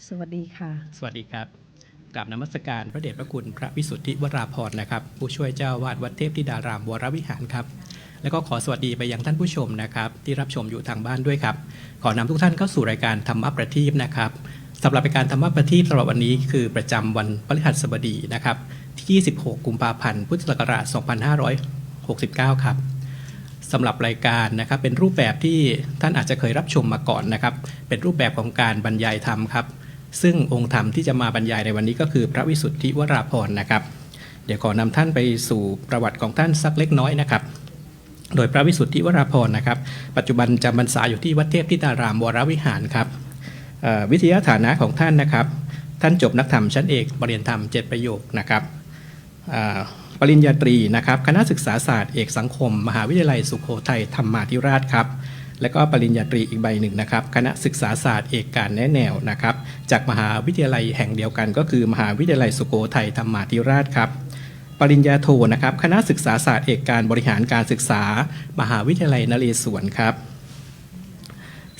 สวัสดีค่ะสวัสดีครับกราบนมัสการพระเดชพระคุณพระวิสุทธิวราภรณ์นะครับผู้ช่วยเจ้าวาดวัดเทพธิดารามวรวิหารครับแล้วก็ขอสวัสดีไปยังท่านผู้ชมนะครับที่รับชมอยู่ทางบ้านด้วยครับขอนำทุกท่านเข้าสู่รายการธรรมประทีปนะครับสำหรับรายการธรรมประทีปสำหรับวันนี้คือประจำวันพฤหัสบดีนะครับที่26กุมภาพันธ์พุทธศักราช2569ครับสำหรับรายการนะครับเป็นรูปแบบที่ท่านอาจจะเคยรับชมมาก่อนนะครับเป็นรูปแบบของการบรรยายธรรมครับซึ่งองค์ธรรมที่จะมาบรรยายในวันนี้ก็คือพระวิสุทธิวราภรณ์นะครับเดี๋ยวขอนำท่านไปสู่ประวัติของท่านสักเล็กน้อยนะครับโดยพระวิสุทธิวราภรณ์นะครับปัจจุบันจำพรรษาอยู่ที่วัดเทพธิดารามวรวิหารครับวิทยาฐานะของท่านนะครับท่านจบนักธรรมชั้นเอกปรริญญาธรรม7ประโยคนะครับปริญญาตรีนะครับคณะศึกษาศาสตร์เอกสังคมมหาวิทยาลัยสุโขทัยธรรมาธิราชครับและก็ปริญญาตรีอีกใบหนึ่งนะครับคณะศึกษาศาสตร์เอกการแนะแนวนะครับจากมหาวิทยาลัยแห่งเดียวกันก็คือมหาวิทยาลัยสุโขทัยธรรมาธิราชครับปริญญาโทนะครับคณะศึกษาศาสตร์เอกการบริหารการศึกษามหาวิทยาลัยนเรศวรครับ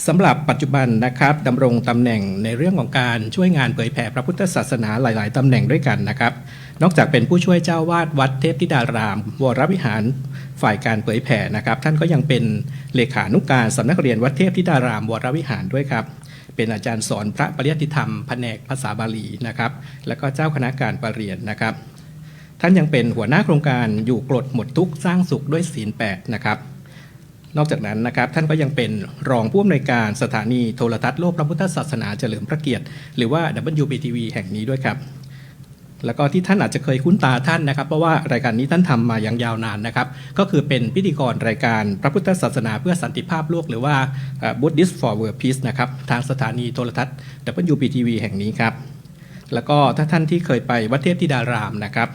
สำหรับปัจจุบันนะครับดำรงตำแหน่งในเรื่องของการช่วยงานเผยแผ่พระพุทธศาสนาหลายๆตำแหน่งด้วยกันนะครับนอกจากเป็นผู้ช่วยเจ้าวาดวัดเทพธิดารามวรวิหารฝ่ายการเผยแผ่นะครับท่านก็ยังเป็นเลขานุการสำนักเรียนวัดเทพธิดารามวรวิหารด้วยครับเป็นอาจารย์สอนพระปริยัติธรรมแผนกภาษาบาลีนะครับแล้วก็เจ้าคณะการประเรียนนะครับท่านยังเป็นหัวหน้าโครงการอยู่กรดหมดทุกข์สร้างสุขด้วยศีล8นะครับนอกจากนั้นนะครับท่านก็ยังเป็นรองผู้อำนวยการสถานีโทรทัศน์โลกพระพุทธศาสนาเฉลิมพระเกียรติหรือว่า WBTV แห่งนี้ด้วยครับแล้วก็ที่ท่านอาจจะเคยคุ้นตาท่านนะครับเพราะว่ารายการนี้ท่านทำมาอย่างยาวนานนะครับก็คือเป็นพิธีกรรายการพระพุทธศาสนาเพื่อสันติภาพโลกหรือว่า Buddhist for World Peace นะครับทางสถานีโทรทัศน์ WBTV แห่งนี้ครับแล้วก็ถ้าท่านที่เคยไปวัดเทพธิดารามนะครับ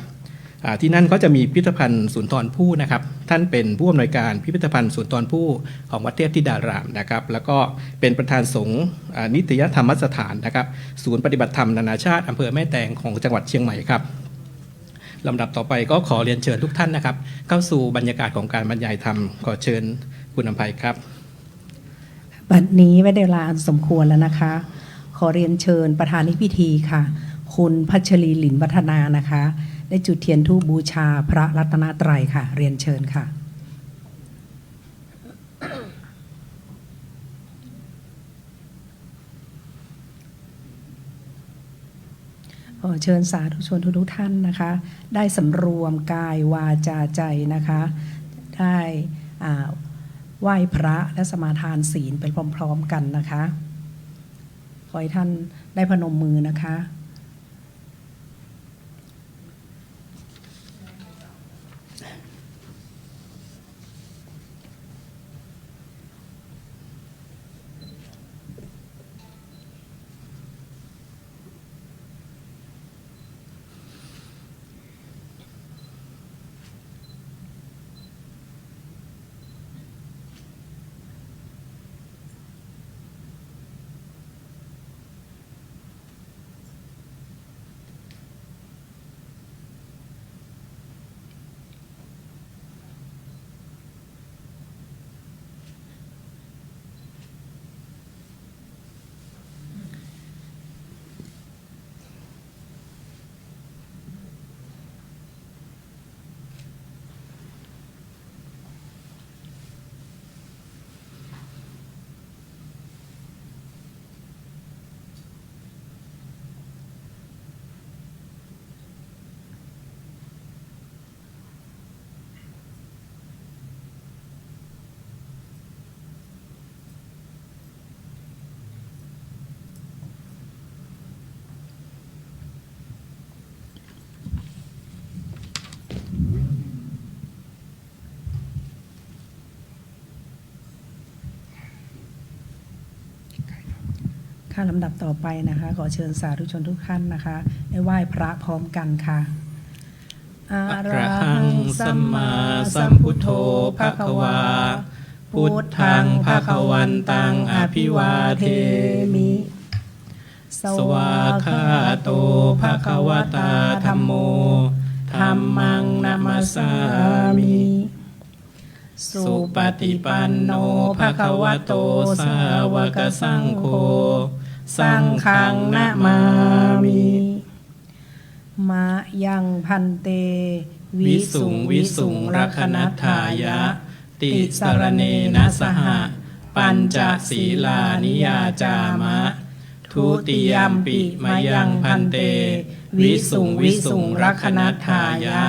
ที่นั่นก็จะมีพิพิธภัณฑ์สุนทรภู่นะครับท่านเป็นผู้อำนวยการพิพิธภัณฑ์สุนทรภู่ของวัดเทพธิดารามนะครับแล้วก็เป็นประธานสงฆ์นิตยธรรมสถานนะครับศูนย์ปฏิบัติธรรมนานาชาติอำเภอแม่แตงของจังหวัดเชียงใหม่ครับลำดับต่อไปก็ขอเรียนเชิญทุกท่านนะครับเข้าสู่บรรยากาศของการบรรยายธรรมขอเชิญคุณอภัยครับบัดนี้เวลาอันสมควรแล้วนะคะขอเรียนเชิญประธานในพิธีค่ะคุณพัชรีหลินวัฒนานะคะได้จุดเทียนธูปบูชาพระรัตนตรัยค่ะเรียนเชิญค่ะขอเชิญสาธุชนทุกท่านนะคะได้สำรวมกายวาจาใจนะคะได้ไหว้พระและสมาทานศีลไปพร้อมๆกันนะคะขอให้ท่านได้พนมมือนะคะค่ะลำดับต่อไปนะคะขอเชิญสาธุชนทุกท่านนะคะได้ไหว้พระพร้อมกันค่ะอะระหังสัมมาสัมพุทโธภควาพุทธังภควันตังอภิวาเทมิสวาคาโตภควตาธัมโมธัมมังนัมสสามิสุปฏิปันโนภควโตสาวกสังโฆ สังฆังนะมามิมายังพันเตวิสุงวิสุงรักนัฏฐายะติสรเนนะสหปัญจศีลานิยาจามะทุติยัมปิมายังพันเตวิสุงวิสุงรักนัฏฐายะ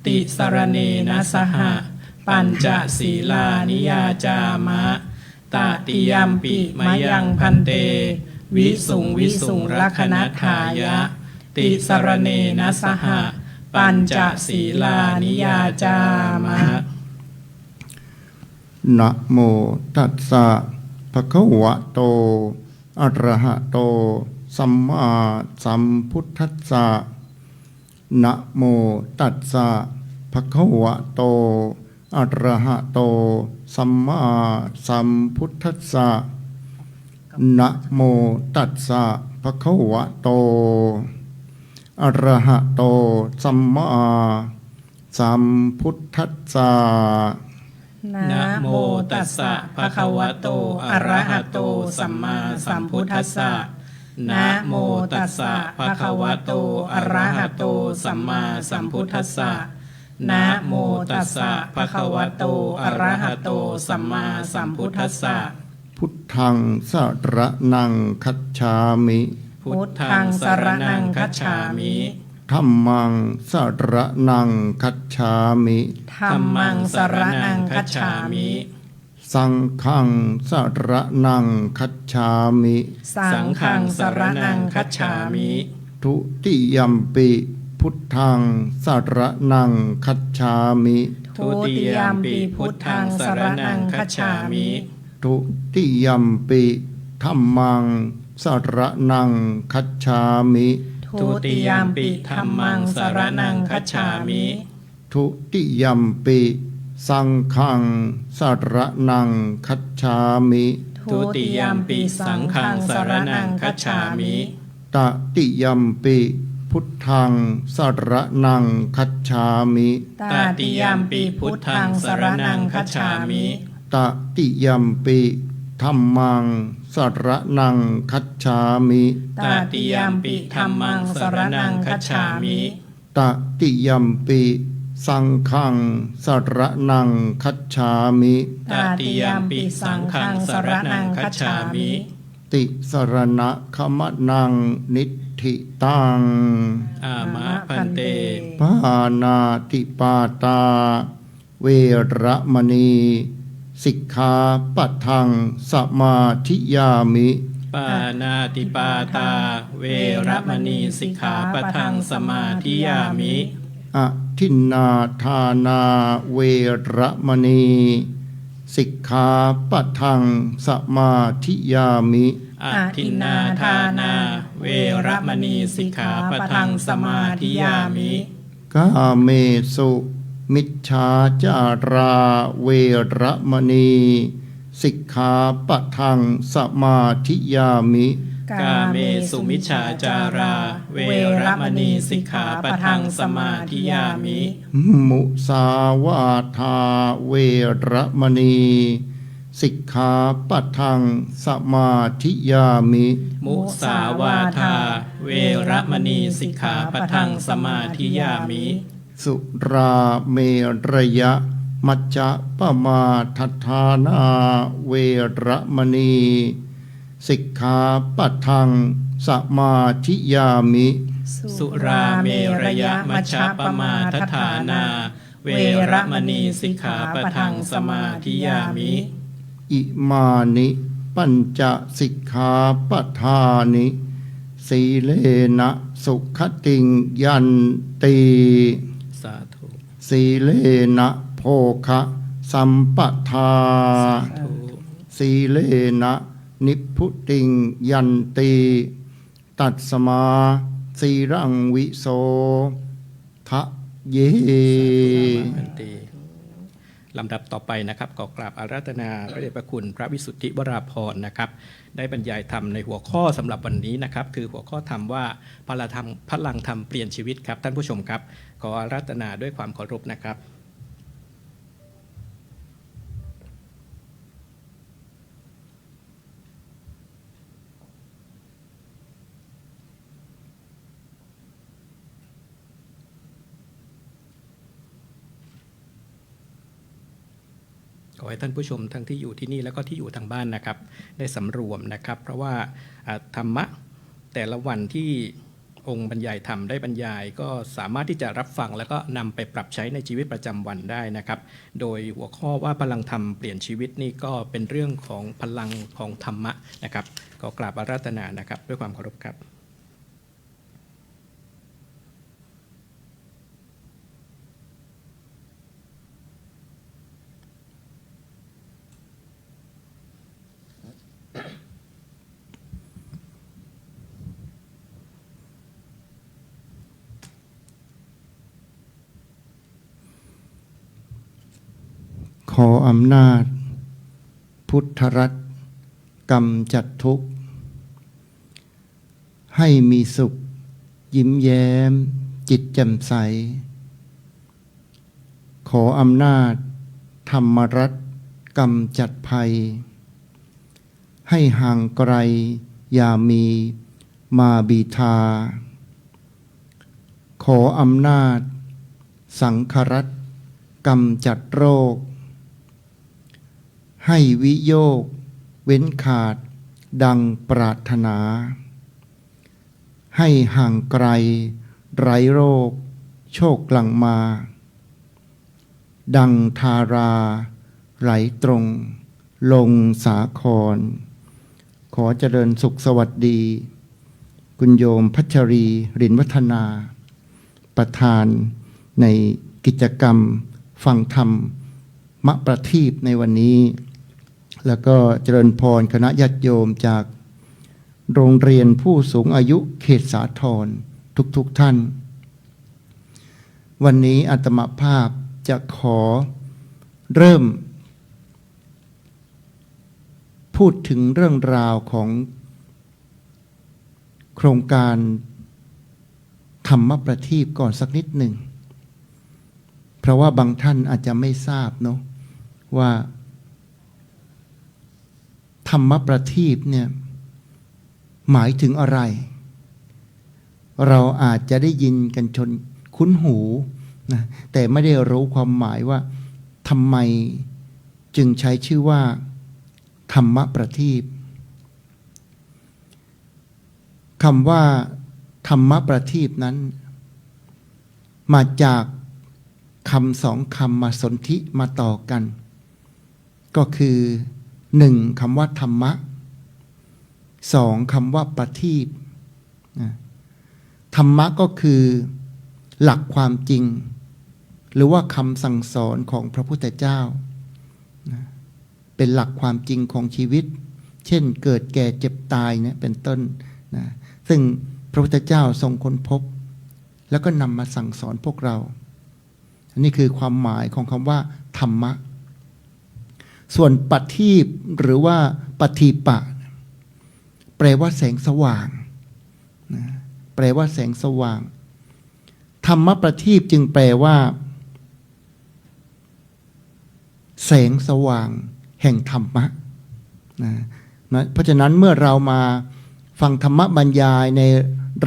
ติสรเนนะสหปัญจศีลานิยาจามะตติยัมปิมายังพันเตวิสุงวิสุงรักนัฏฐายะติสรเนนะสหปัญจศีลานิยาจามะนะโมตัสสะภะคะวะโตอะระหะโตสัมมาสัมพุทธัสสะนะโมตัสสะภะคะวะโตอะระหะโตสัมมาสัมพุทธัสสะนะโมตัสสะภะคะวะโตอะระหะโตสัมมาสัมพุทธัสสะนะโมตัสสะภะคะวะโตอะระหะโตสัมมาสัมพุทธัสสะนะโมตัสสะภะคะวะโตอะระหะโตสัมมาสัมพุทธัสสะนะโมตัสสะภะคะวะโตอะระหะโตสัมมาสัมพุทธัสสะพุทธังสรณังคัจฉามิพุทธังสรณังคัจฉามิธัมมังสรณังคัจฉามิธัมมังสรณังคัจฉามิสังฆังสรณังคัจฉามิสังฆังสรณังคัจฉามิทุติยัมปิพุทธังสรณังคัจฉามิทุติยัมปิพุทธังสรณังคัจฉามิทุติยัมปิธัมมังสรณังคัจฉามิทุติยัมปิธัมมังสรณังคัจฉามิทุติยัมปิสังฆังสรณังคัจฉามิทุติยัมปิสังฆังสรณังคัจฉามิตติยัมปิพุทธังสรณังคัจฉามิตติยัมปิพุทธังสรณังคัจฉามิตติยัมปิธัมมังสรณังคัจฉามิตติยัมปิธัมมังสรณังคัจฉามิตติยัมปิสังฆังสรณังคัจฉามิตติยัมปิสังฆังสรณังคัจฉามิติสรณะขมนังนิทธิตังอามะพันเตปานาติปาตาเวระมณีสิกขาปัฏฐังสมาธิยามิปานาติปาตาเวระมณีสิกขาปัฏฐังสมาธิยามิอทินนาทานาเวระมณีสิกขาปัฏฐังสมาธิยามิอทินนาทานาเวระมณีสิกขาปัฏฐังสมาธิยามิกาเมสุมิจฉาจาราเวระมณีสิกขาปัฏฐังสมาธิยามิกาเมสุมิจฉาจาราเวระมณีสิกขาปัฏฐังสมาธิยามิมุสาวาทาเวระมณีสิกขาปัฏฐังสมาธิยามิมุสาวาทาเวระมณีสิกขาปัฏฐังสมาธิยามิสุราเมรยะมัจจะปมาทัฏฐานาเวระมณีสิกขาปัฏฐังสมาธิยามิสุราเมรยะมัชฌปมาทัฏฐานาเวระมณีสิกขาปัฏฐังสมาธิยามิอิมานิปัญจสิกขาปัฏฐานิสีเลนะสุขติงยันติสาธุสีเลนะโภคะสัมปทาสีเลนะนิพพุติงยันติตัสสมาสีรังวิโสทะเยลำดับต่อไปนะครับขอกราบอาราธนาพระเดชพระคุณพระวิสุทธิวราภรณ์นะครับได้บรรยายธรรมในหัวข้อสำหรับวันนี้นะครับคือหัวข้อธรรมว่าพลังธรรมเปลี่ยนชีวิตครับท่านผู้ชมครับขออาราธนาด้วยความเคารพนะครับ ขอให้ท่านผู้ชมทั้งที่อยู่ที่นี่แล้วก็ที่อยู่ทางบ้านนะครับได้สำรวมนะครับ เพราะว่าธรรมะแต่ละวันที่องค์บรรยายธรรมได้บรรยายก็สามารถที่จะรับฟังแล้วก็นำไปปรับใช้ในชีวิตประจำวันได้นะครับ โดยหัวข้อว่าพลังธรรมเปลี่ยนชีวิตนี่ก็เป็นเรื่องของพลังของธรรมะนะครับขอกราบอาราธนานะครับด้วยความเคารพครับขออำนาจพุทธรัตน์กำจัดทุกข์ให้มีสุขยิ้มแย้มจิตแจ่มใสขออำนาจธรรมรัตน์กำจัดภัยให้ห่างไกลอย่ามีมาบีทาขออำนาจสังฆรัตน์กำจัดโรคให้วิโยคเว้นขาดดังปรารถนาให้ห่างไกลไร้โรคโชคหลั่งมาดังทาราไหลตรงลงสาครขอเจริญสุขสวัสดีคุณโยมพัชรีรินวัฒนาประธานในกิจกรรมฟังธรรมมะประทีปในวันนี้แล้วก็เจริญพรคณะญาติโยมจากโรงเรียนผู้สูงอายุเขตสาทรทุกท่านวันนี้อาตมาภาพจะขอเริ่มพูดถึงเรื่องราวของโครงการธรรมประทีปก่อนสักนิดหนึ่งเพราะว่าบางท่านอาจจะไม่ทราบเนาะว่าธรรมประทีปเนี่ยหมายถึงอะไรเราอาจจะได้ยินกันจนคุ้นหูนะแต่ไม่ได้รู้ความหมายว่าทำไมจึงใช้ชื่อว่าธรรมประทีปคำว่าธรรมประทีปนั้นมาจากคำสองคำมาสนธิมาต่อกันก็คือหนึ่งคำว่าธรรมะสองคำว่าประทีปธรรมะก็คือหลักความจริงหรือว่าคำสั่งสอนของพระพุทธเจ้าเป็นหลักความจริงของชีวิตเช่นเกิดแก่เจ็บตายเนี่ยเป็นต้นนะซึ่งพระพุทธเจ้าทรงค้นพบแล้วก็นำมาสั่งสอนพวกเราอันนี้คือความหมายของคำว่าธรรมะส่วนปฏิปหรือว่าปฏิปะแปลว่าแสงสว่างนะแปลว่าแสงสว่างธรรมประทีปจึงแปลว่าแสงสว่างแห่งธรรมะนะเพราะฉะนั้นเมื่อเรามาฟังธรรมบรรยายใน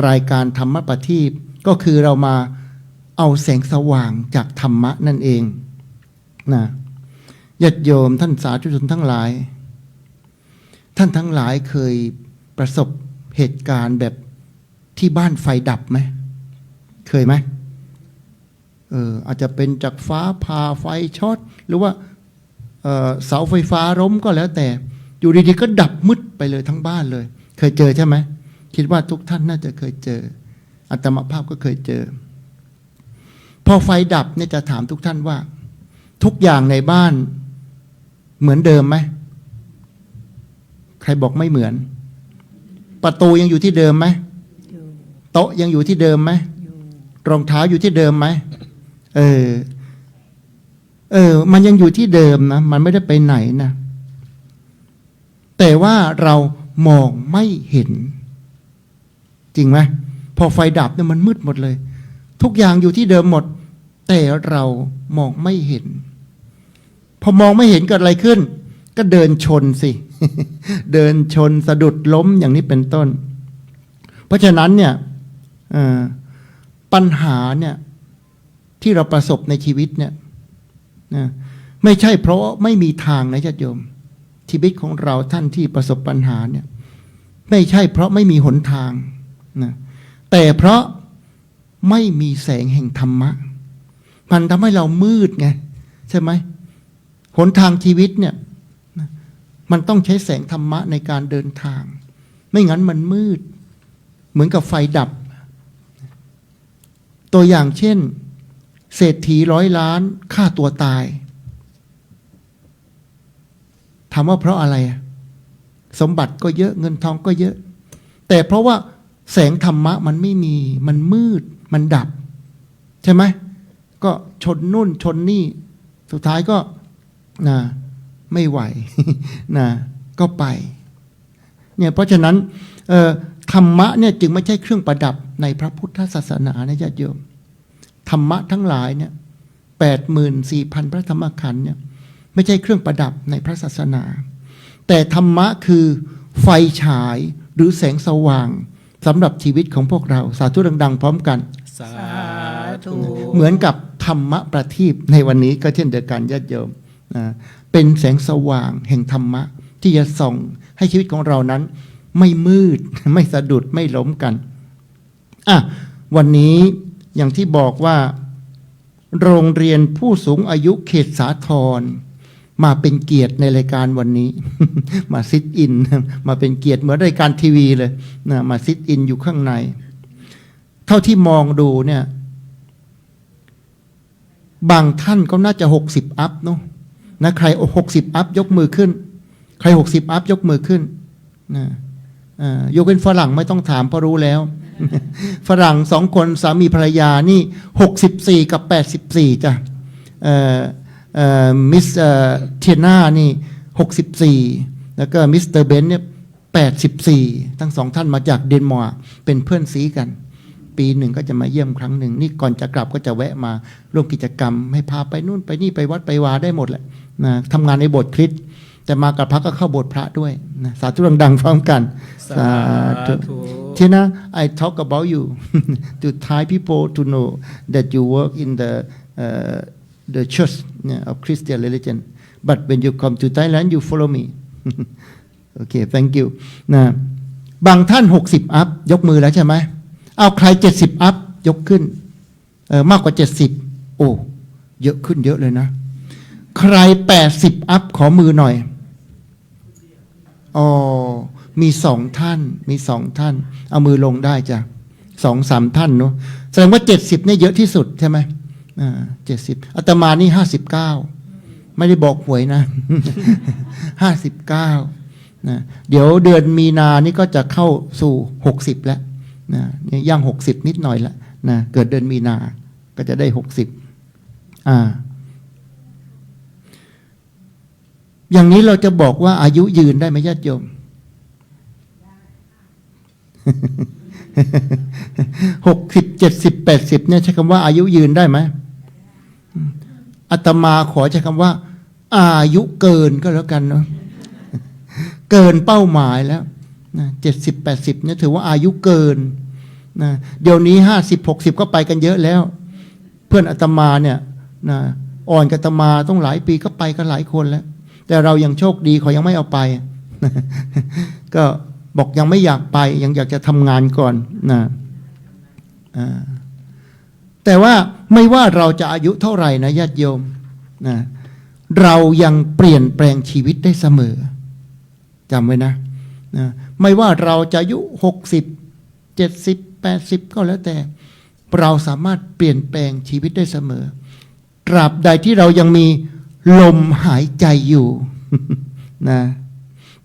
รายการธรรมประทีปก็คือเรามาเอาแสงสว่างจากธรรมะนั่นเองนะญาติโยมท่านสาธุชนทั้งหลายท่านทั้งหลายเคยประสบเหตุการณ์แบบที่บ้านไฟดับไหมเคยไหมอาจจะเป็นจากฟ้าผ่าไฟช็อตหรือว่าเสาไฟฟ้าล้มก็แล้วแต่อยู่ดีๆก็ดับมืดไปเลยทั้งบ้านเลยเคยเจอใช่ไหมคิดว่าทุกท่านน่าจะเคยเจออาตมาภาพก็เคยเจอพอไฟดับเนี่ยจะถามทุกท่านว่าทุกอย่างในบ้านเหมือนเดิมไหมใครบอกไม่เหมือนประตูยังอยู่ที่เดิมไหมโต๊ะยังอยู่ที่เดิมไหมรองเท้าอยู่ที่เดิมไหมมันยังอยู่ที่เดิมนะมันไม่ได้ไปไหนนะแต่ว่าเรามองไม่เห็นจริงไหมพอไฟดับเนี่ยมันมืดหมดเลยทุกอย่างอยู่ที่เดิมหมดแต่เรามองไม่เห็นพอมองไม่เห็นเกิดอะไรขึ้นก็เดินชนสิ เดินชนสะดุดล้มอย่างนี้เป็นต้นเพราะฉะนั้นเนี่ยปัญหาเนี่ยที่เราประสบในชีวิตเนี่ย ไม่ใช่เพราะไม่มีทางนะญาติโยมชีวิตของเราท่านที่ประสบปัญหาเนี่ยไม่ใช่เพราะไม่มีหนทางนะแต่เพราะไม่มีแสงแห่งธรรมะมันทำให้เรามืดไงใช่ไหมหนทางชีวิตเนี่ยมันต้องใช้แสงธรรมะในการเดินทางไม่งั้นมันมืดเหมือนกับไฟดับตัวอย่างเช่นเศรษฐี100 ล้านฆ่าตัวตายถามว่าเพราะอะไรสมบัติก็เยอะเงินทองก็เยอะแต่เพราะว่าแสงธรรมะมันไม่มีมันมืดมันดับใช่ไหมก็ชนนู่นชนนี่สุดท้ายก็ไม่ไหว ก็ไปเนี่ยเพราะฉะนั้นธรรมะเนี่ยจึงไม่ใช่เครื่องประดับในพระพุทธศาสนานะญาติโยมธรรมะทั้งหลายเนี่ย84,000 พระธรรมขันธ์เนี่ยไม่ใช่เครื่องประดับในพระศาสนาแต่ธรรมะคือไฟฉายหรือแสงสว่างสำหรับชีวิตของพวกเราสาธุดังๆพร้อมกันสาธุ เหมือนกับธรรมะประทีปในวันนี้ก็เช่นเดียวกันญาติโยมเป็นแสงสว่างแห่งธรรมะที่จะส่องให้ชีวิตของเรานั้นไม่มืดไม่สะดุดไม่ล้มกันวันนี้อย่างที่บอกว่าโรงเรียนผู้สูงอายุเขตสาทรมาเป็นเกียรติในรายการวันนี้ มาซิทอินมาเป็นเกียรติเหมือนรายการทีวีเลยมาซิทอินอยู่ข้างในเท่าที่มองดูเนี่ยบางท่านก็น่าจะ60 อัพเนาะนะใคร60 อัพยกมือขึ้นใคร60 อัพยกมือขึ้นยกเป็นฝรั่งไม่ต้องถามเพราะรู้แล้ว ฝรั่ง2 คนสามีภรรยานี่64กับ84จ้ะมิสเทียนานี่64แล้วก็มิสเตอร์เบนเนี่ย84ทั้ง2ท่านมาจากเดนมาร์กเป็นเพื่อนซีกันปีหนึ่งก็จะมาเยี่ยมครั้งหนึ่งนี่ก่อนจะกลับก็จะแวะมาร่วมกิจกรรมให้พาไปนู่นไปนี่ไปวัดไปวาได้หมดแหละนะทำงานในโบสถ์คริสต์แต่มากับพระก็เข้าโบสถ์พระด้วยนะสาธุดังๆพร้อมกันสาธุTina, I talk about you to Thai people to know that you work in the church of Christian religion. But when you come to Thailand, you follow me. Okay, thank you. นะบางท่าน60 อัพยกมือแล้วใช่ไหมเอาใคร70 อัพยกขึ้นมากกว่า70โอ้เยอะขึ้นเยอะเลยนะใคร80 อัพขอมือหน่อยอ๋อมี2 ท่านมี2 ท่านเอามือลงได้จ้ะ2-3 ท่านเนาะแสดงว่า70เนี่ยเยอะที่สุดใช่ไหม70อาตมานี่59ไม่ได้บอกหวยนะ59นะเดี๋ยวเดือนมีนานี่ก็จะเข้าสู่60แล้วนะย่าง60นิดหน่อยละนะเกิดเดือนมีนาก็จะได้60อย่างนี้เราจะบอกว่าอายุยืนได้ไหมญาติโยม60 70 80เนี่ยใช้คำว่าอายุยืนได้ไหมอาตมาขอใช้คำว่าอายุเกินก็แล้วกันเนาะเกินเป้าหมายแล้ว70 80เนี่ยถือว่าอายุเกินนะเดี๋ยวนี้50 60ก็ไปกันเยอะแล้วเพื่อนอาตมาเนี่ยนะอ่อนกับอาตมาต้องหลายปีก็ไปกันหลายคนแล้วแต่เรายังโชคดีเขายังไม่เอาไป ก็บอกยังไม่อยากไปยังอยากจะทำงานก่อนนะแต่ว่าไม่ว่าเราจะอายุเท่าไหร่นะญาติโยมนะเรายังเปลี่ยนแปลงชีวิตได้เสมอจำไว้นะไม่ว่าเราจะอายุ60 70 80ก็แล้วแต่เราสามารถเปลี่ยนแปลงชีวิตได้เสมอตราบใดที่เรายังมีลมหายใจอยู่ นะ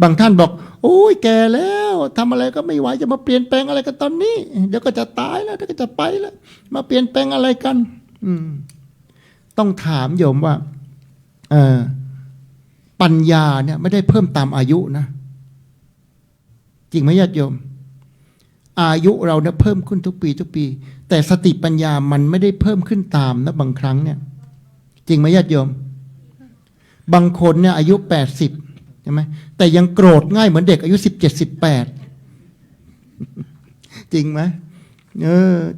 บางท่านบอกโอ้ยแก่แล้วทำอะไรก็ไม่ไหวจะมาเปลี่ยนแปลงอะไรกันตอนนี้เดี๋ยวก็จะตายแล้วเดี๋ยวก็จะไปแล้วมาเปลี่ยนแปลงอะไรกันต้องถามโยมว่าปัญญาเนี่ยไม่ได้เพิ่มตามอายุนะจริงไหมญาติโยมอายุเราเนี่ยเพิ่มขึ้นทุกปีทุกปีแต่สติปัญญามันไม่ได้เพิ่มขึ้นตามนะบางครั้งเนี่ยจริงไหมญาติโยมบางคนเนี่ยอายุ80ใช่ไหมแต่ยังโกรธง่ายเหมือนเด็กอายุ17 18จริงไหม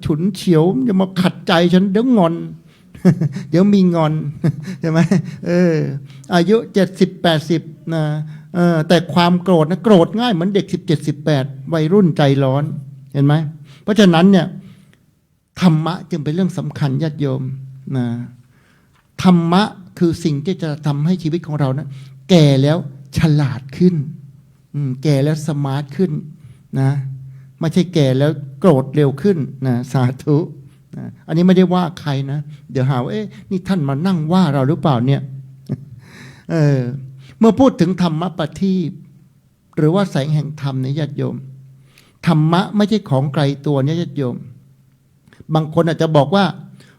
ฉุนเฉียวจะมาขัดใจฉันเดี๋ยวงอน เดี๋ยวมีงอน ใช่ไหมอายุ70-80นะแต่ความโกรธนะโกรธง่ายเหมือนเด็ก17-18วัยรุ่นใจร้อนเห็นไหมเพราะฉะนั้นเนี่ยธรรมะจึงเป็นเรื่องสำคัญญาติโยมนะธรรมะคือสิ่งที่จะทำให้ชีวิตของเรานะแก่แล้วฉลาดขึ้นแก่แล้วสมาร์ทขึ้นนะไม่ใช่แก่แล้วโกรธเร็วขึ้นนะสาธุนะอันนี้ไม่ได้ว่าใครนะเดี๋ยวหาว่านี่ท่านมานั่งว่าเราหรือเปล่าเนี่ย เมื่อพูดถึงธรรมะประทีปหรือว่าแสงแห่งธรรมเนี่ยญาติโยมธรรมะไม่ใช่ของไกลตัวเนี่ยญาติโยมบางคนอาจจะบอกว่า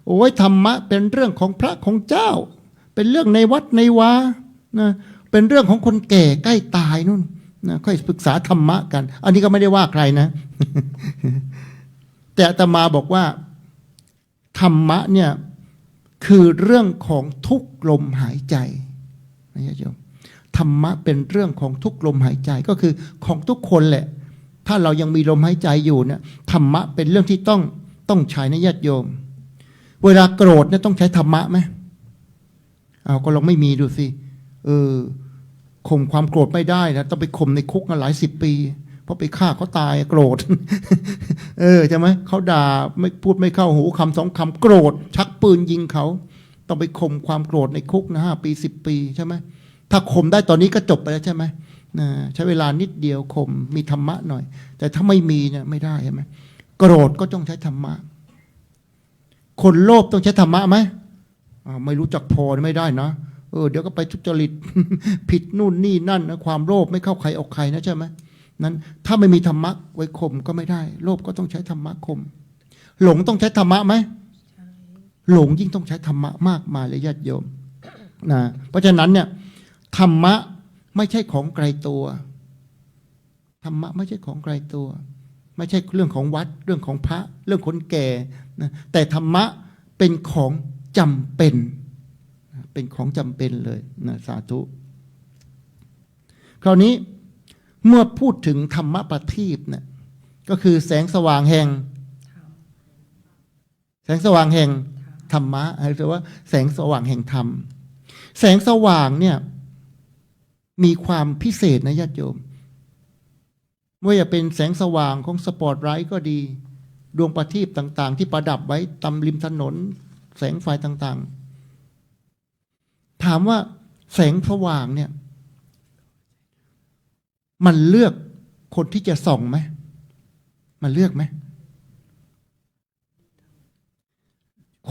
โอ้ยธรรมะเป็นเรื่องของพระของเจ้าเป็นเรื่องในวัดในวานะเป็นเรื่องของคนแก่ใกล้ตายนู่นนะค่อยปรึกษาธรรมะกันอันนี้ก็ไม่ได้ว่าใครนะ แต่อาตมาบอกว่าธรรมะเนี่ยคือเรื่องของทุกลมหายใจนะญาติโยมธรรมะเป็นเรื่องของทุกลมหายใจก็คือของทุกคนแหละถ้าเรายังมีลมหายใจอยู่เนี่ยธรรมะเป็นเรื่องที่ต้องใช้นะญาติโยมเวลาโกรธเนี่ยต้องใช้ธรรมะไหมก็ลองไม่มีดูสิข่มความโกรธไม่ได้นะต้องไปข่มในคุกหลาย10 ปีเพราะไปฆ่าเขาตายโกรธ ใช่ไหมเขาด่าไม่พูดไม่เข้าหูคำ2 คำโกรธชักปืนยิงเขาต้องไปข่มความโกรธในคุกนะ5 ปี 10 ปีใช่ไหมถ้าข่มได้ตอนนี้ก็จบไปแล้วใช่ไหมใช้เวลานิดเดียวข่มมีธรรมะหน่อยแต่ถ้าไม่มีเนี่ยไม่ได้ใช่ไหมโกรธก็ต้องใช้ธรรมะคนโลภต้องใช้ธรรมะไหมไม่รู้จักพอไม่ได้นะเดี๋ยวก็ไปทุจริต ผิดนู่นนี่นั่นนะความโลภไม่เข้าใครออกใครนะใช่ไหมนั้นถ้าไม่มีธรรมะไว้ข่มก็ไม่ได้โลภก็ต้องใช้ธรรมะข่มหลงต้องใช้ธรรมะไหมหลงยิ่งต้องใช้ธรรมะมากมายเลยญาติโยมนะเพราะฉะนั้นเนี่ยธรรมะไม่ใช่ของไกลตัวธรรมะไม่ใช่ของไกลตัวไม่ใช่เรื่องของวัดเรื่องของพระเรื่องคนแก่นะแต่ธรรมะเป็นของจำเป็นเป็นของจำเป็นเลยนะสาธุคราวนี้เมื่อพูดถึงธรรมะประทีปเนี่ยก็คือแสงสว่างแห่งธรรมะหรือว่าแสงสว่างแห่งธรรมแสงสว่างเนี่ยมีความพิเศษนะญาติโยมว่าจะเป็นแสงสว่างของสปอตไลท์ก็ดีดวงประทีปต่างๆที่ประดับไว้ตามริมถนนแสงไฟต่างๆถามว่าแสงสว่างเนี่ยมันเลือกคนที่จะส่องไหมมันเลือกไหม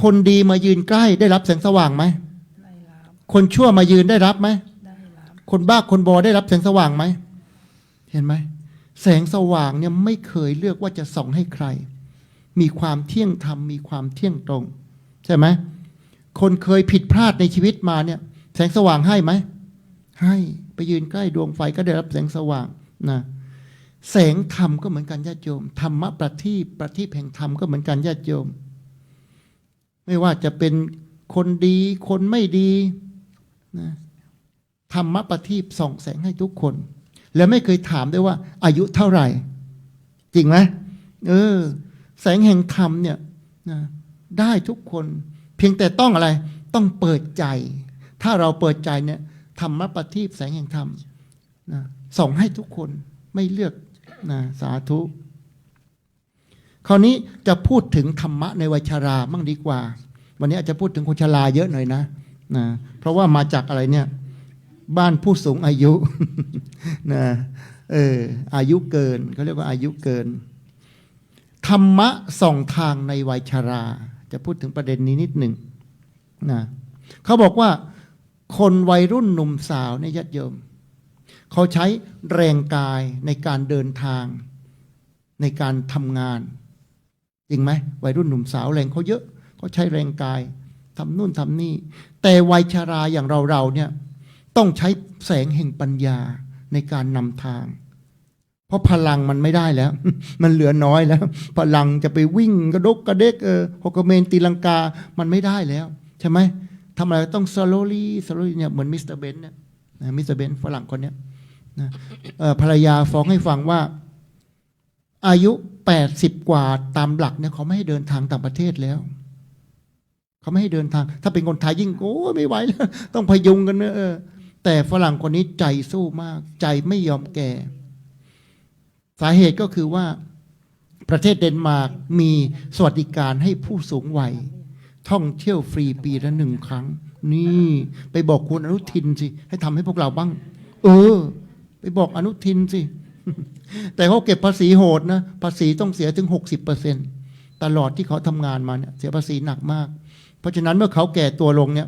คนดีมายืนใกล้ได้รับแสงสว่างไหมได้รับคนชั่วมายืนได้รับไหมได้รับคนบ้าคนบอได้รับแสงสว่างไหมเห็นไหมแสงสว่างเนี่ยไม่เคยเลือกว่าจะส่องให้ใครมีความเที่ยงธรรมมีความเที่ยงตรงใช่ไหมคนเคยผิดพลาดในชีวิตมาเนี่ยแสงสว่างให้ไหมให้ไปยืนใกล้ดวงไฟก็ได้รับแสงสว่างนะแสงธรรมก็เหมือนกันญาติโยมธรรมะประทีปแห่งธรรมก็เหมือนกันญาติโยมไม่ว่าจะเป็นคนดีคนไม่ดีนะธรรมะประทีปส่องแสงให้ทุกคนและไม่เคยถามด้วยว่าอายุเท่าไหร่จริงไหมแสงแห่งธรรมเนี่ยนะได้ทุกคนเพียงแต่ต้องอะไรต้องเปิดใจถ้าเราเปิดใจเนี่ยธรรมะประทีปแสงแห่งธรรมนะส่องให้ทุกคนไม่เลือกนะสาธุคราวนี้จะพูดถึงธรรมะในวัยชรามั่งดีกว่าวันนี้อาจจะพูดถึงคนชราเยอะหน่อยนะเพราะว่ามาจากอะไรเนี่ยบ้านผู้สูงอายุ นะอายุเกินเขาเรียกว่าอายุเกินธรรมะส่องทางในวัยชราจะพูดถึงประเด็นนี้นิดหนึ่งนะเขาบอกว่าคนวัยรุ่นหนุ่มสาวในญาติโยมเขาใช้แรงกายในการเดินทางในการทำงานจริงไหมวัยรุ่นหนุ่มสาวแรงเขาเยอะเขาใช้แรงกายทำนู่นทำนี่แต่วัยชราอย่างเราเนี่ยต้องใช้แสงแห่งปัญญาในการนำทางเพราะพลังมันไม่ได้แล้ว มันเหลือน้อยแล้วพลังจะไปวิ่งกระดกกระเดกฮกเมนตีลังกามันไม่ได้แล้วใช่ไหมทำอะไรต้อง slowly เนี่ยเหมือนมิสเตอร์เบนซ์เนี่ยมิสเตอร์เบนซ์ฝรั่งคนเนี้ยนะภรรยาฟ้องให้ฟังว่าอายุ80 กว่าตามหลักเนี่ยเขาไม่ให้เดินทางต่างประเทศแล้ว เขาไม่ให้เดินทาง ถ้าเป็นคนไทยยิ่งโอ้ไม่ไหวแล้วต้องพยุงกันนะแต่ฝรั่งคนนี้ใจสู้มาก ใจไม่ยอมแก่ สาเหตุก็คือว่าประเทศเดนมาร์กมีสวัสดิการให้ผู้สูงวัยท่องเที่ยวฟรีปีละ1 ครั้งนี่ไปบอกคุณอนุทินสิให้ทำให้พวกเราบ้างไปบอกอนุทินสิแต่เขาเก็บภาษีโหดนะภาษีต้องเสียถึง 60%ตลอดที่เขาทำงานมาเนี่ยเสียภาษีหนักมากเพราะฉะนั้นเมื่อเขาแก่ตัวลงเนี่ย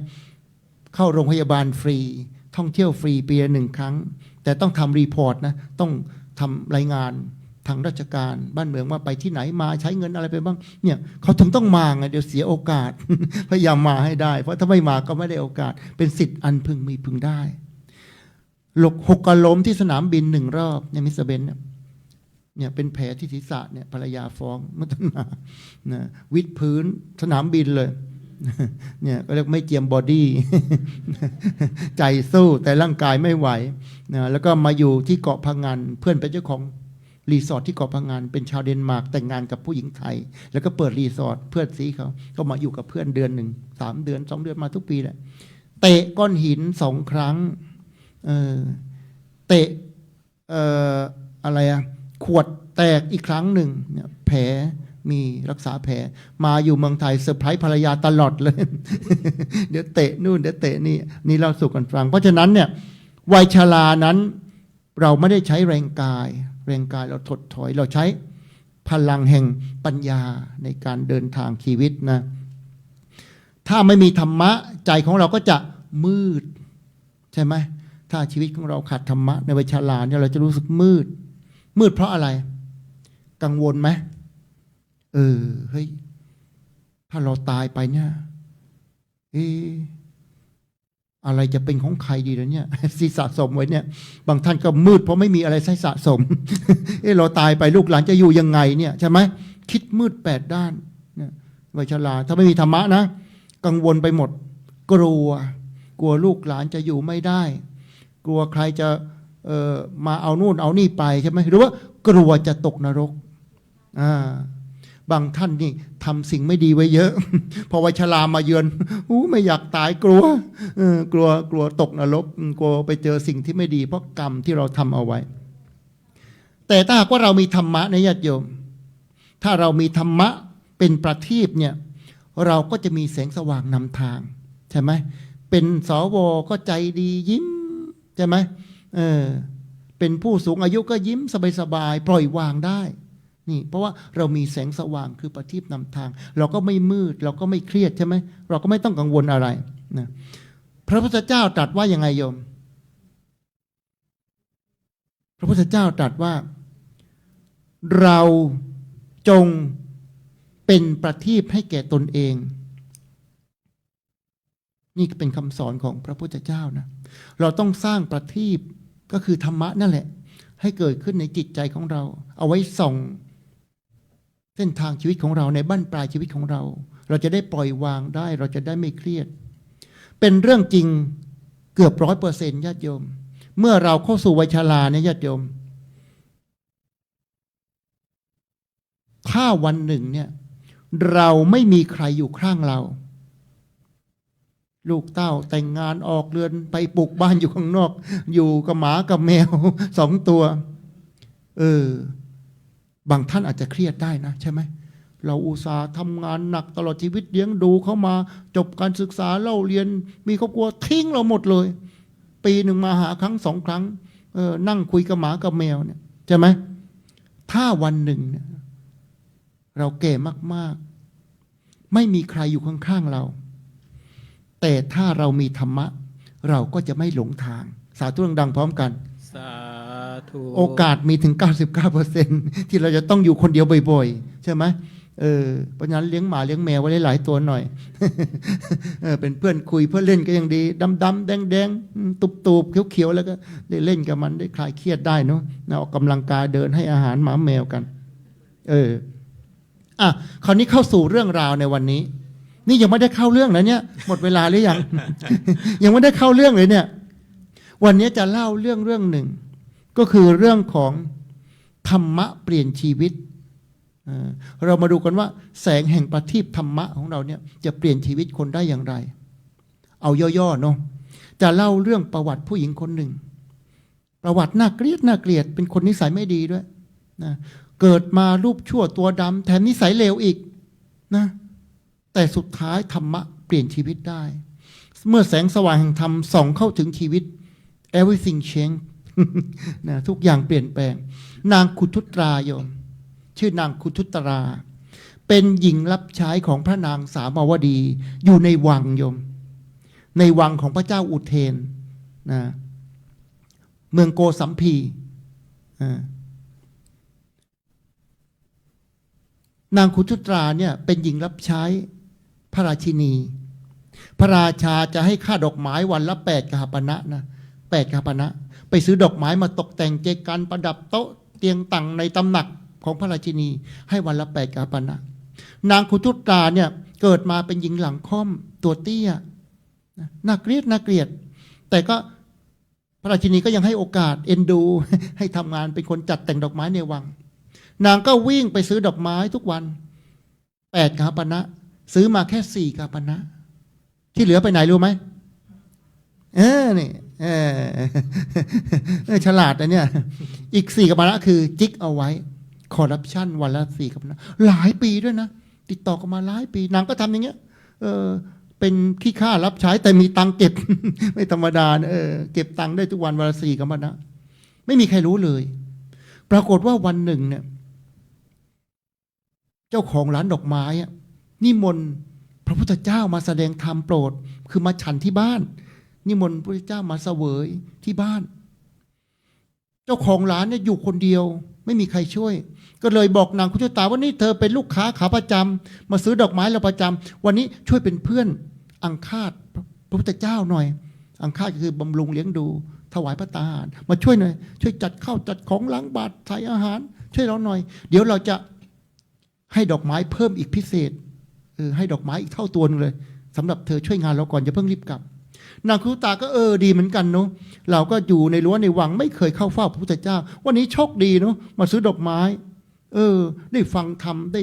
เข้าโรงพยาบาลฟรีท่องเที่ยวฟรีปีละ1 ครั้งแต่ต้องทำรีพอร์ตนะต้องทำรายงานทางราชการบ้านเมืองว่าไปที่ไหนมาใช้เงินอะไรไปบ้างเนี่ยเขาถึงต้องมาไงเดี๋ยวเสียโอกาส พยายามมาให้ได้เพราะถ้าไม่มาก็ไม่ได้โอกาสเป็นสิทธิ์อันพึงมีพึงได้หกล้มที่สนามบิน1 รอบเนี่ยมิสเตอร์เบนเนี่ยเป็นแผลที่ศีรษะเนี่ยภรรยาฟ้องเมื่อต้นมานะวิดพื้นสนามบินเลยเนี่ยก็เรียกไม่เจียมบอดี้ ใจสู้แต่ร่างกายไม่ไหวนะแล้วก็มาอยู่ที่เกาะพังงานเพื่อนเป็นเจ้าของรีสอร์ทที่เกาะพังงานเป็นชาวเดนมาร์กแต่งงานกับผู้หญิงไทยแล้วก็เปิดรีสอร์ทเพื่อนซีเขาก็มาอยู่กับเพื่อนเดือนหนึ่ง3 เดือน 2 เดือนมาทุกปีแหละเตะก้อนหิน2 ครั้งเตะอะไรอะขวดแตกอีกครั้งหนึ่งเนี่ยแผลมีรักษาแผลมาอยู่เมืองไทยเซอร์ไพรส์ภรรยาตลอดเลย เดี๋ยวเตะนู่นเดี๋ยวเตะนี่เราสู่กันฟังเพราะฉะนั้นเนี่ยวัยชรานั้นเราไม่ได้ใช้แรงกายเราถดถอยเราใช้พลังแห่งปัญญาในการเดินทางชีวิตนะถ้าไม่มีธรรมะใจของเราก็จะมืดใช่ไหมถ้าชีวิตของเราขาดธรรมะในวัยชราเนี่ยเราจะรู้สึกมืดเพราะอะไรกังวลไหมเฮ้ยถ้าเราตายไปเนี่ยอะไรจะเป็นของใครดีแล้วเนี่ยที่สะสมไว้เนี่ยบางท่านก็มืดเพราะไม่มีอะไรใช้สะสม เราตายไปลูกหลานจะอยู่ยังไงเนี่ยใช่ไหมคิดมืด8 ด้านเนี่ยวัยชราถ้าไม่มีธรรมะนะกังวลไปหมดกลัวลูกหลานจะอยู่ไม่ได้กลัวใครจะมาเอานู่นเอานี่ไปใช่ไหมหรือว่ากลัวจะตกนรกบางท่านนี่ทำสิ่งไม่ดีไว้เยอะ พอวัยชรามาเยือนไม่อยากตายกลัวตกนรกกลัวไปเจอสิ่งที่ไม่ดีเพราะกรรมที่เราทำเอาไว้แต่ถ้าหากว่าเรามีธรรมะในญาติโยมถ้าเรามีธรรมะเป็นประทีปเนี่ยเราก็จะมีแสงสว่างนำทางใช่ไหมเป็นสวก็ใจดียิ้มใช่ไหมเป็นผู้สูงอายุก็ยิ้มสบายๆปล่อยวางได้นี่เพราะว่าเรามีแสงสว่างคือประทีปนำทางเราก็ไม่มืดเราก็ไม่เครียดใช่ไหมเราก็ไม่ต้องกังวลอะไรนะพระพุทธเจ้าตรัสว่ายังไงโยมพระพุทธเจ้าตรัสว่าเราจงเป็นประทีปให้แก่ตนเองนี่เป็นคำสอนของพระพุทธเจ้านะเราต้องสร้างประทีปก็คือธรรมะนั่นแหละให้เกิดขึ้นในจิตใจของเราเอาไว้ส่องเส้นทางชีวิตของเราในบั้นปลายชีวิตของเราเราจะได้ปล่อยวางได้เราจะได้ไม่เครียดเป็นเรื่องจริงเกือบ100%ญาติโยมเมื่อเราเข้าสู่วัยชราเนี่ยญาติโยมถ้าวันหนึ่งเนี่ยเราไม่มีใครอยู่ข้างเราลูกเต้าแต่งงานออกเรือนไปปลูกบ้านอยู่ข้างนอกอยู่กับหมากับแมว2 ตัวบางท่านอาจจะเครียดได้นะใช่ไหมเราอุตส่าห์ทำงานหนักตลอดชีวิตเลี้ยงดูเขามาจบการศึกษาเล่าเรียนมีครอบครัวทิ้งเราหมดเลยปีหนึ่งมาหาครั้ง2 ครั้งนั่งคุยกับหมากับแมวเนี่ยใช่ไหมถ้าวันหนึ่งเนี่ยเราแก่มากๆไม่มีใครอยู่ข้างๆเราแต่ถ้าเรามีธรรมะเราก็จะไม่หลงทางสาธุดังๆพร้อมกันสาธุโอกาสมีถึง 99% ที่เราจะต้องอยู่คนเดียวบ่อยๆใช่ไหมเพราะฉะนั้นเลี้ยงหมาเลี้ยงแมวไว้หลายตัวหน่อย เป็นเพื่อนคุยเพื่อนเล่นก็ยังดีดำๆแดงๆตุบๆเขียวๆแล้วก็ได้เล่นกับมันได้คลายเครียดได้เนาะออกกำลังกายเดินให้อาหารหมาแมวกันคราวนี้เข้าสู่เรื่องราวในวันนี้นี่ยังไม่ได้เข้าเรื่องนะเนี่ยหมดเวลาหรือยัง ยังไม่ได้เข้าเรื่องเลยเนี่ยวันนี้จะเล่าเรื่องหนึ่งก็คือเรื่องของธรรมะเปลี่ยนชีวิต เรามาดูกันว่าแสงแห่งประทีปธรรมะของเราเนี่ยจะเปลี่ยนชีวิตคนได้อย่างไรเอาย่อๆเนาะจะเล่าเรื่องประวัติผู้หญิงคนหนึ่งประวัติน่าเกลียดเป็นคนนิสัยไม่ดีด้วยนะเกิดมารูปชั่วตัวดำแถมนิสัยเลวอีกนะแต่สุดท้ายธรรมะเปลี่ยนชีวิตได้เมื่อแสงสว่างแห่งธรรมส่องเข้าถึงชีวิต everything change นะทุกอย่างเปลี่ยนแปลงนางคุทุตราโยมชื่อนางคุทุตราเป็นหญิงรับใช้ของพระนางสามาวดีอยู่ในวังโยมในวังของพระเจ้าอุเทนนะเมืองโกสัมพีนางคุทุตราเนี่ยเป็นหญิงรับใช้พระราชินีพระราชาจะให้ค่าดอกไม้วันละ8 กหปณะนะ8 กหปณะไปซื้อดอกไม้มาตกแต่งเจกันประดับโต๊ะเตียงตั้งในตำหนักของพระราชินีให้วันละ8 กหปณะนางคุทุตราเนี่ยเกิดมาเป็นหญิงหลังค่อมตัวเตี้ยน่าเกลียดแต่ก็พระราชินีก็ยังให้โอกาสเอ็นดูให้ทำงานเป็นคนจัดแต่งดอกไม้ในวังนางก็วิ่งไปซื้อดอกไม้ทุกวัน8 กหปณะซื้อมาแค่4 กหปณะที่เหลือไปไหนรู้ไหมนี่ฉลาดนะเนี่ยอีก4 กหปณะคือจิ๊กเอาไว้คอร์รัปชันวันละ4 กหปณะหลายปีด้วยนะติดต่อกันมาหลายปีนางก็ทำอย่างเงี้ยเป็นขี้ข้ารับใช้แต่มีตังเก็บ ไม่ธรรมดาเก็บตังได้ทุกวันวันละ4 กหปณะไม่มีใครรู้เลยปรากฏว่าวันหนึ่งเนี่ยเจ้าของร้านดอกไม้นิมนต์พระพุทธเจ้ามาแสดงธรรมโปรดคือมาฉันที่บ้านนิมนต์พระพุทธเจ้ามาเสวยที่บ้านเจ้าของร้านเนี่ยอยู่คนเดียวไม่มีใครช่วยก็เลยบอกนางคุทุตราว่านี่เธอเป็นลูกค้าขาประจำมาซื้อดอกไม้เราประจำวันนี้ช่วยเป็นเพื่อนอังคาดพระพุทธเจ้าหน่อยอังคาดก็คือบำรุงเลี้ยงดูถวายพระตาหารมาช่วยหน่อยช่วยจัดข้าวจัดของล้างบาตรใส่อาหารช่วยเราหน่อยเดี๋ยวเราจะให้ดอกไม้เพิ่มอีกพิเศษให้ดอกไม้อีกเท่าตัวนึงเลยสำหรับเธอช่วยงานเราก่อนอย่าเพิ่งรีบกลับนางคุทุตราก็ดีเหมือนกันเนาะเราก็อยู่ในรั้วในวังไม่เคยเข้าเฝ้าพระพุทธเจ้าวันนี้โชคดีเนาะมาซื้อดอกไม้ได้ฟังธรรมได้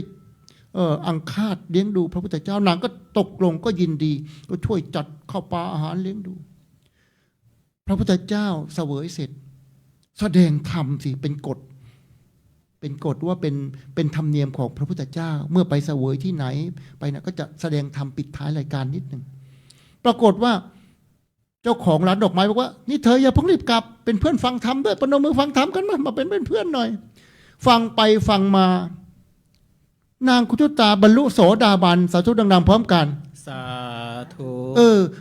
อังคาดเลี้ยงดูพระพุทธเจ้านางก็ตกลงก็ยินดีก็ช่วยจัดข้าวปลาอาหารเลี้ยงดูพระพุทธเจ้าเสวยเสร็จแสดงธรรมสิเป็นกฎว่าเป็นธรรมเนียมของพระพุทธเจ้าเมื่อไปเสวยที่ไหนไปนะก็จะแสดงธรรมปิดท้ายรายการนิดหนึ่งปรากฏว่าเจ้าของร้านดอกไม้บอกว่านี่เธออย่าเพิ่งรีบกลับเป็นเพื่อนฟังธรรมด้วยประนมมือฟังธรรมกันมาเป็นเพื่อนหน่อยฟังไปฟังมานางคุทุตราบรรลุโสดาบันสาธุดังๆพร้อมกันสาธุ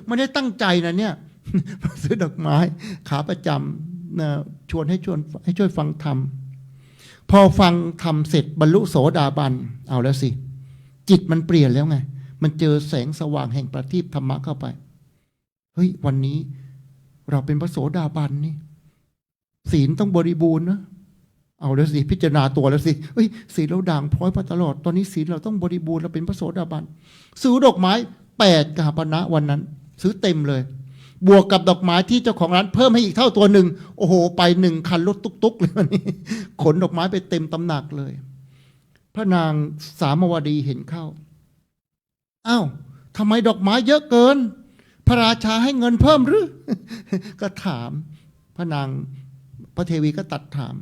ไม่ได้ตั้งใจนะเนี่ย ซื้อดอกไม้ขาประจำนะชวนให้ช่วยฟังธรรมพอฟังธรรมเสร็จบรรลุโสดาบันเอาแล้วสิจิตมันเปลี่ยนแล้วไงมันเจอแสงสว่างแห่งประทีปธรรมะเข้าไปเฮ้ยวันนี้เราเป็นพระโสดาบันนี่ศีลต้องบริบูรณ์นะเอาแล้วสิพิจารณาตัวแล้วสิเฮ้ยศีลเราด่างพร้อยมาตลอดตอนนี้ศีลเราต้องบริบูรณ์เราเป็นพระโสดาบันซื้อดอกไม้8 กหปณะวันนั้นซื้อเต็มเลยบวกกับดอกไม้ที่เจ้าของร้านเพิ่มให้อีกเท่าตัวหนึ่งโอ้โหไป1 คันรถตุ๊กๆเลยวันนี้ขนดอกไม้ไปเต็มตำหนักเลยพระนางสามาวดีเห็นเข้าอ้าวทำไมดอกไม้เยอะเกินพระราชาให้เงินเพิ่มหรือ ก็ถามพระนางพระเทวีก็ตัดถาม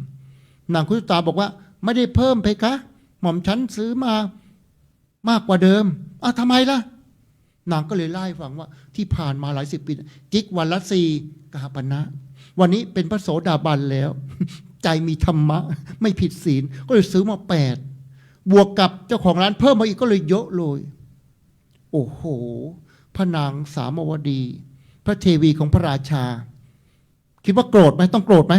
นางคุทุตราบอกว่าไม่ได้เพิ่มเพคะหม่อมฉันซื้อมามากกว่าเดิมทำไมล่ะนางก็เลยไล่ฟังว่าที่ผ่านมาหลาย10 ปีกิ๊กวันละ4 กหปณะวันนี้เป็นพระโสดาบันแล้ว ใจมีธรรมะไม่ผิดศีลก็เลยซื้อมา8บวกกับเจ้าของร้านเพิ่มมาอีกก็เลยเยอะเลยโอ้โหพระนางสามาวดีพระเทวีของพระราชาคิดว่าโกรธไหมต้องโกรธไหม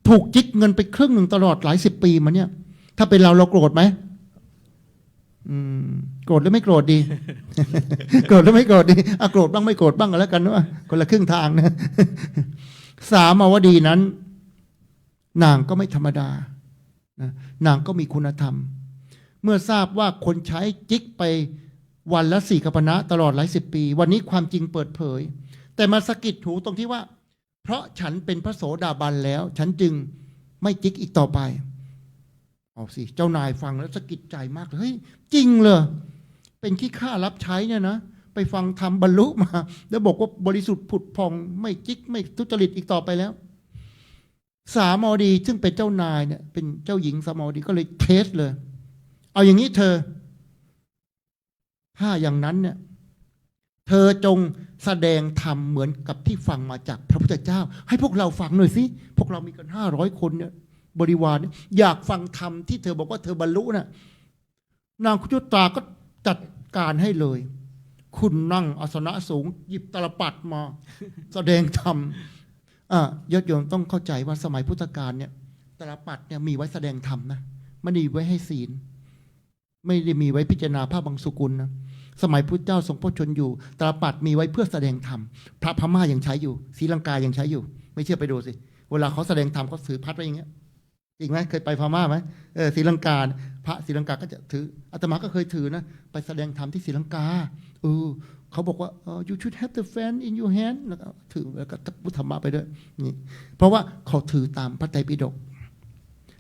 ถูกจิกเงินไป1/2ตลอดหลาย10 ปีมาเนี่ยถ้าเป็นเราโกรธไหมโกรธหรือไม่โกรธดี โกรธหรือไม่โกรธดีโกรธบ้างไม่โกรธบ้างกันแล้วกันว่าคนละครึ่งทางนะสามาวดีนั้นนางก็ไม่ธรรมดานะนางก็มีคุณธรรมเมื่อทราบว่าคนใช้จิกไปวันละ4 กหปณะตลอดหลาย10 ปีวันนี้ความจริงเปิดเผยแต่มาสะกิดหูตรงที่ว่าเพราะฉันเป็นพระโสดาบันแล้วฉันจึงไม่จิกอีกต่อไป เอาสิเจ้านายฟังแล้วสะกิดใจมากเลยเฮ้ยจริงเหรอเป็นขี้ข้ารับใช้เนี่ยนะไปฟังธรรมบรรลุมาแล้วบอกว่าบริสุทธิ์ผุดพองไม่จิ๊กไม่ทุจริตอีกต่อไปแล้วสามอดีซึ่งเป็นเจ้านายเนี่ยเป็นเจ้าหญิงสามอดีก็เลยเทสเลยเอาอย่างนี้เธอถ้าอย่างนั้นเนี่ยเธอจงแสดงธรรมเหมือนกับที่ฟังมาจากพระพุทธเจ้าให้พวกเราฟังหน่อยสิพวกเรามีกัน500 คนเนี่ยบริวารเนี่ยอยากฟังธรรมที่เธอบอกว่าเธอบรรลุน่ะนางคุจุตราก็จัดการให้เลยคุณนั่งอาสนะสูงหยิบตลปัดมาแสดงธรรมญาติโยมต้องเข้าใจว่าสมัยพุทธกาลเนี่ยตลปัดเนี่ยมีไว้แสดงธรรมนะไม่ได้ไว้ให้ศีลไม่ได้มีไว้พิจารณาพระบังสุกุลนะสมัยพุทธเจ้าทรงพระชนอยู่ตลปัดมีไว้เพื่อแสดงธรรมพระพม่ายังใช้อยู่ศรีลังกายังใช้อยู่ไม่เชื่อไปดูสิเวลาเขาแสดงธรรมเขาถือพัดไว้อย่างเงี้ยจริงไหมเคยไปพม่าไหมศรีลังกาพระศรีลังกาก็จะถืออาตมาก็เคยถือนะไปแสดงธรรมที่ศรีลังกาเขาบอกว่าyou should have the fan in your hand แล้วก็ถือแล้วก็พุทธธรรมะไปด้วยนี่เพราะว่าเขาถือตามพระไตรปิฎก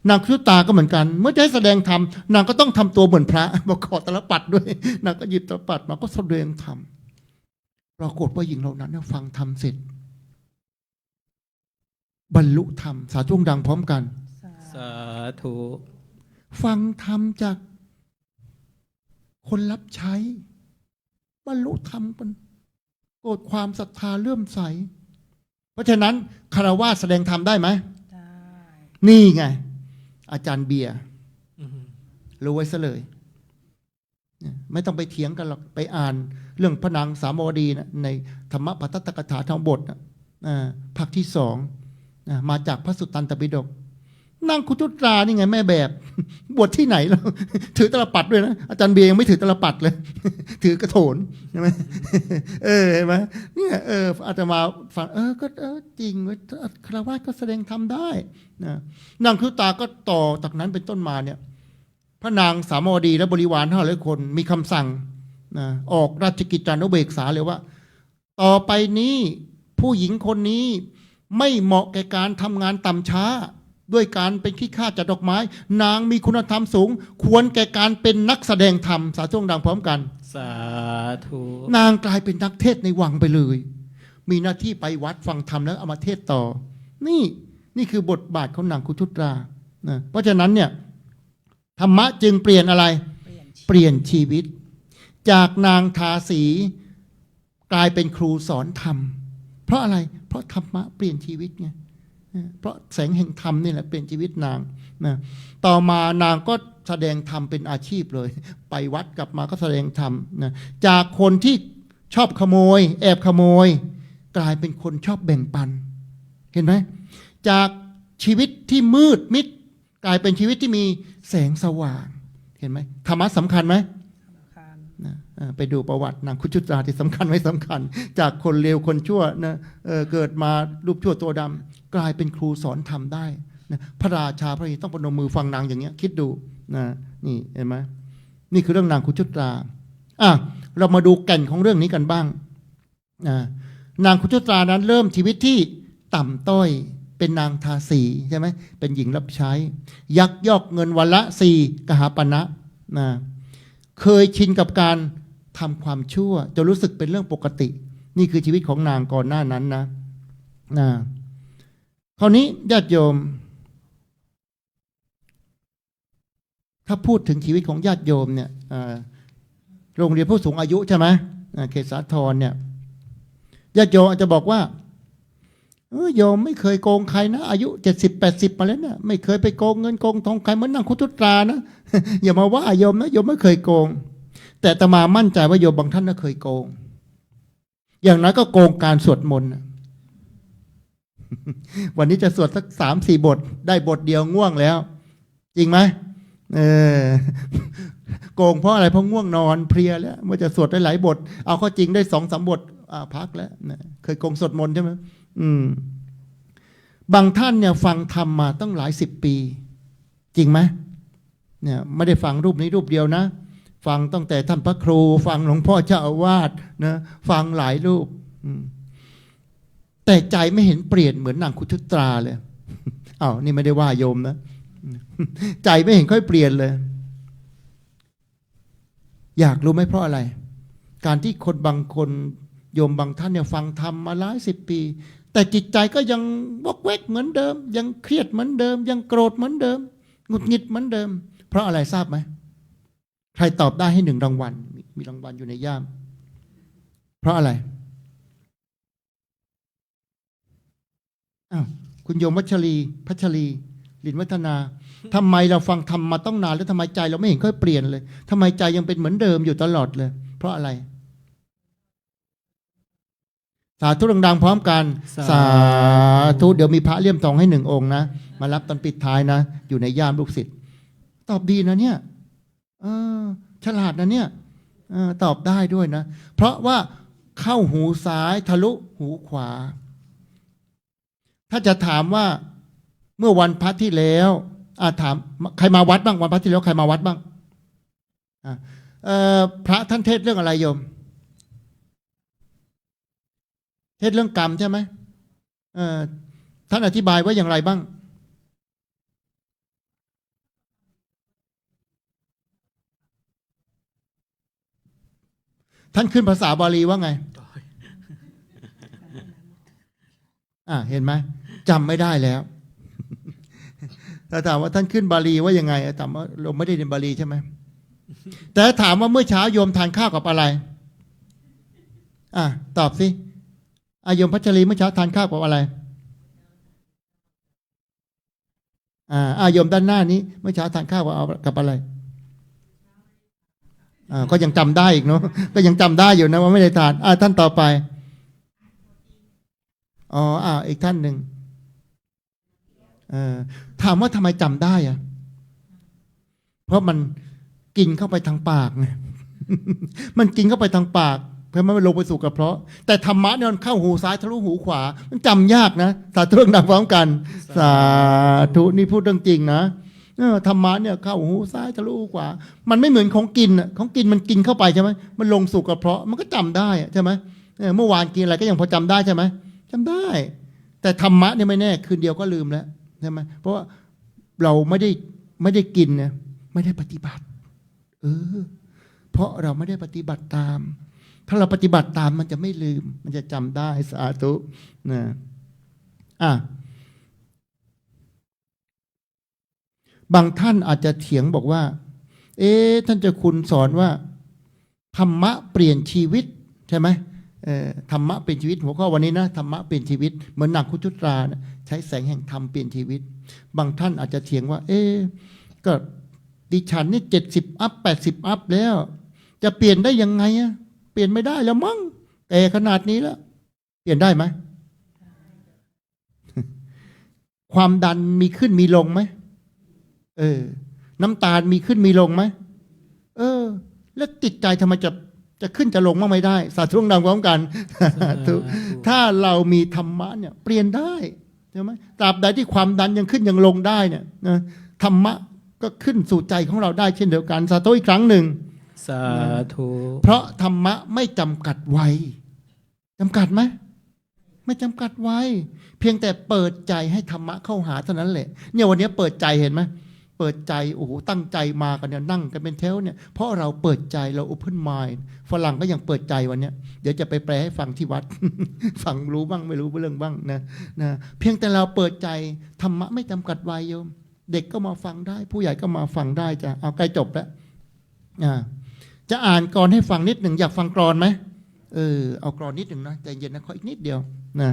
นางคุจุตราก็เหมือนกันเมื่อจะให้แสดงธรรมนางก็ต้องทำตัวเหมือนพระบอกขอตลปัดด้วยนางก็หยิบตลปัดมาก็แสดงธรรมปรากฏว่าหญิงเหล่านั้นฟังธรรมเสร็จบรรลุธรรมสาธุดังพร้อมกันสาธุ ฟังธรรมจากคนรับใช้บรรลุธรรมเป็นเกิดความศรัทธาเลื่อมใสเพราะฉะนั้นคฤหัสถ์แสดงธรรมได้ไหมได้นี่ไงอาจารย์เบียร์รู้ไว้ซะเลยไม่ต้องไปเถียงกันหรอกไปอ่านเรื่องพระนางสามวดีนะในธรรมปัฏฐกถาทั้งบทภาคที่2มาจากพระสุตตันตปิฎกนางคุจุตรานี่ไงแม่แบบบวชที่ไหนเราถือตลปัดด้วยนะอาจารย์เบียร์ยังไม่ถือตลปัดเลยถือกระโถนใช่ไหมเห็นไหมเนี่ยอาตมาฟังก็จริงเว้ยคฤหัสถ์ก็แสดงธรรมได้นะนางคุจุตราก็ต่อจากนั้นเป็นต้นมาเนี่ยพระนางสามวดีและบริวาร500 คนมีคำสั่งนะออกราชกิจจานุเบกษาเลยว่าต่อไปนี้ผู้หญิงคนนี้ไม่เหมาะแก่การทำงานต่ำช้าด้วยการเป็นขี้ข้าจัดดอกไม้นางมีคุณธรรมสูงควรแก่การเป็นนักแสดงธรรมสาธุดังพร้อมกันสาธุนางกลายเป็นนักเทศในวังไปเลยมีหน้าที่ไปวัดฟังธรรมแล้วเอามาเทศต่อนี่คือบทบาทของนางคุจุตรานะเพราะฉะนั้นเนี่ยธรรมะจึงเปลี่ยนอะไรเปลี่ยนชีวิตจากนางทาสีกลายเป็นครูสอนธรรมเพราะอะไรเพราะธรรมะเปลี่ยนชีวิตไงเพราะแสงแห่งธรรมนี่แหละเป็นชีวิตนางนะต่อมานางก็แสดงธรรมเป็นอาชีพเลยไปวัดกลับมาก็แสดงธรรมนะจากคนที่ชอบขโมยแอบขโมยกลายเป็นคนชอบแบ่งปันเห็นไหมจากชีวิตที่มืดมิดกลายเป็นชีวิตที่มีแสงสว่างเห็นไหมธรรมะสำคัญไหมไปดูประวัตินางคุจุตราที่สำคัญไม่สำคัญจากคนเลวคนชั่วนะเกิดมารูปชั่วตัวดำกลายเป็นครูสอนธรรมได้นะพระราชาพระราชินีต้องประนมมือฟังนางอย่างเงี้ยคิดดูนะนี่เห็นไหมนี่คือเรื่องนางคุจุตราเรามาดูแก่นของเรื่องนี้กันบ้างนางคุจุตรานั้นเริ่มชีวิตที่ต่ำต้อยเป็นนางทาสีใช่ไหมเป็นหญิงรับใช้ยักยอกเงินวันละ4 กหาปณะนะเคยชินกับการทำความชั่วจะรู้สึกเป็นเรื่องปกตินี่คือชีวิตของนางก่อนหน้านั้นนะคราวนี้ญาติโยมถ้าพูดถึงชีวิตของญาติโยมเนี่ยโรงเรียนผู้สูงอายุใช่ไหมเขตสาทรเนี่ยญาติโยมอาจจะบอกว่าโยมไม่เคยโกงใครนะอายุ70-80มาแล้วเนี่ยไม่เคยไปโกงเงินโกงทองใครเหมือนนางคุจุตรานะ อย่ามาว่าโยมนะโยมไม่เคยโกงแต่อาตมามั่นใจว่าโยมบางท่านน่ะเคยโกงอย่างนั้นก็โกงการสวดมนต์ วันนี้จะสวดสัก3-4 บทได้บทเดียวง่วงแล้วจริงไหมโกงเพราะอะไรเพราะง่วงนอนเพลียแล้วว่าจะสวดได้หลายบทเอาข้อจริงได้2-3 บทพักแล้วเคยโกงสวดมนต์ใช่ไหมบางท่านเนี่ยฟังธรรมมาตั้งหลาย10 ปีจริงไหมเนี่ยไม่ได้ฟังรูปนี้รูปเดียวนะฟังตั้งแต่ท่านพระครูฟังหลวงพ่อเจ้าอาวาสนะฟังหลายรูปแต่ใจไม่เห็นเปลี่ยนเหมือนนางคุจุตราเลยนี่ไม่ได้ว่าโยมนะ ใจไม่เห็นค่อยเปลี่ยนเลยอยากรู้ไหมเพราะอะไรการที่คนบางคนโยมบางท่านเนี่ยฟังธรรมมาหลาย10 ปีแต่จิตใจก็ยังวกเวกเหมือนเดิมยังเครียดเหมือนเดิมยังโกรธเหมือนเดิมหงุดหงิดเหมือนเดิมเพราะอะไรทราบไหมใครตอบได้ให้1 รางวัลมีรางวัลอยู่ในย่ามเพราะอะไรอ้าวคุณโยมพัชรีลินวัฒนาทำไมเราฟังธรรมมาต้องนานแล้วทำไมใจเราไม่เห็นค่อยเปลี่ยนเลยทำไมใจยังเป็นเหมือนเดิมอยู่ตลอดเลยเพราะอะไรสาธุดังๆพร้อมกันสาธุเดี๋ยวมีพระเลี่ยมทองให้1 องค์นะมารับตอนปิดท้ายนะอยู่ในย่ามลูกศิษย์ตอบดีนะเนี่ยฉลาดนะเนี่ยตอบได้ด้วยนะเพราะว่าเข้าหูซ้ายทะลุหูขวาถ้าจะถามว่าเมื่อวันพระที่แล้วถามใครมาวัดบ้างวันพระที่แล้วใครมาวัดบ้างพระท่านเทศเรื่องอะไรโยมเทศเรื่องกรรมใช่ไหมท่านอธิบายว่าอย่างไรบ้างท่านขึ้นภาษาบาลีว่าไงเห็นไหมจำไม่ได้แล้วแต่ถามว่าท่านขึ้นบาลีว่ายังไงถามว่าเราไม่ได้เรียนบาลีใช่ไหมแต่ถามว่าเมื่อเช้าโยมทานข้าวกับอะไรตอบสิโยมพัชรีเมื่อเช้าทานข้าวกับอะไรโยมด้านหน้านี้เมื่อเช้าทานข้าวกับอะไรก็ยังจำได้อีกเนาะก็ยังจำได้อยู่นะว่าไม่ได้ทานท่านต่อไปอีกท่านหนึ่งถามว่าทำไมจำได้เพราะมันกินเข้าไปทางปากไง มันกินเข้าไปทางปากเพื่อมันลงไปสู่กระเพาะแต่ธรรมะเนี่ยมันเข้าหูซ้ายทะลุหูขวามันจำยากนะสาธุดังพร้อมกันสาธุนี่พูดเรื่องจริงนะธรรมะเนี่ยเข้าหูซ้ายทะลุหูขวามันไม่เหมือนของกินของกินมันกินเข้าไปใช่ไหมมันลงสู่กระเพาะมันก็จำได้ใช่ไหมเมื่อวานกินอะไรก็ยังพอจำได้ใช่ไหมจำได้แต่ธรรมะเนี่ยไม่แน่คืนเดียวก็ลืมแล้วใช่ไหมเพราะว่าเราไม่ได้กินเนี่ยไม่ได้ปฏิบัติเพราะเราไม่ได้ปฏิบัติตามถ้าเราปฏิบัติตามมันจะไม่ลืมมันจะจำได้สาธุนะบางท่านอาจจะเถียงบอกว่าท่านเจ้าคุณสอนว่าธรรมะเปลี่ยนชีวิตใช่ไหมธรรมะเป็นชีวิตหัวข้อวันนี้นะธรรมะเป็นชีวิตเหมือนนางคุชุตรานะใช้แสงแห่งธรรมเปลี่ยนชีวิตบางท่านอาจจะเถียงว่าก็ดิฉันนี่70 อัพ 80 อัพแล้วจะเปลี่ยนได้ยังไงเปลี่ยนไม่ได้แล้วมั้งขนาดนี้แล้วเปลี่ยนได้ไหม ความดันมีขึ้นมีลงไหมน้ำตาลมีขึ้นมีลงไหมแล้วจิตใจทำไมจะขึ้นจะลงมั่งไม่ได้สาธุดังพร้อมกันถ้าเรามีธรรมะเนี่ยเปลี่ยนได้ใช่ไหมตราบใดที่ความดันยังขึ้นยังลงได้เนี่ยธรรมะก็ขึ้นสู่ใจของเราได้เช่นเดียวกันสาธุอีกครั้งหนึ่งสาธุเพราะธรรมะไม่จำกัดวัยจำกัดไหมไม่จำกัดวัยเพียงแต่เปิดใจให้ธรรมะเข้าหาเท่านั้นแหละเนี่ยวันนี้เปิดใจเห็นไหมเปิดใจโอ้โหตั้งใจมากันเนี่ยนั่งกันเป็นแถวเนี่ยเพราะเราเปิดใจเรา open mind ฝรั่งก็ยังเปิดใจวันนี้เดี๋ยวจะไปแปลให้ฟังที่วัด ฟังรู้บ้างไม่รู้เรื่องบ้างนะเพียงแต่เราเปิดใจธรรมะไม่จำกัดวัยโยมเด็กก็มาฟังได้ผู้ใหญ่ก็มาฟังได้จ้ะเอาใกล้จบแล้วจะอ่านกรให้ฟังนิดหนึ่งอยากฟังกรอนไหมเอากรอนนิดหนึ่งนะใจเย็นนะขออีกนิดเดียวนะ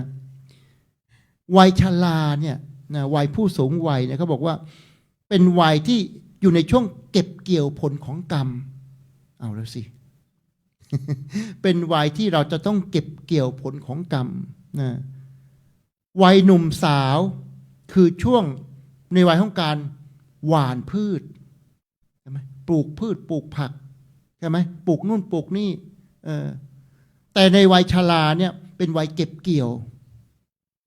วัยชราเนี่ยนะวัยผู้สูงวัยเนี่ยเขาบอกว่าเป็นวัยที่อยู่ในช่วงเก็บเกี่ยวผลของกรรมเอาแล้วสิ เป็นวัยที่เราจะต้องเก็บเกี่ยวผลของกรรมนะวัยหนุ่มสาวคือช่วงในวัยของการหว่านพืชใช่ไหมปลูกพืชปลูกผักใช่ไหมปลูกนู่นปลูกนี่แต่ในวัยชราเนี่ยเป็นวัยเก็บเกี่ยว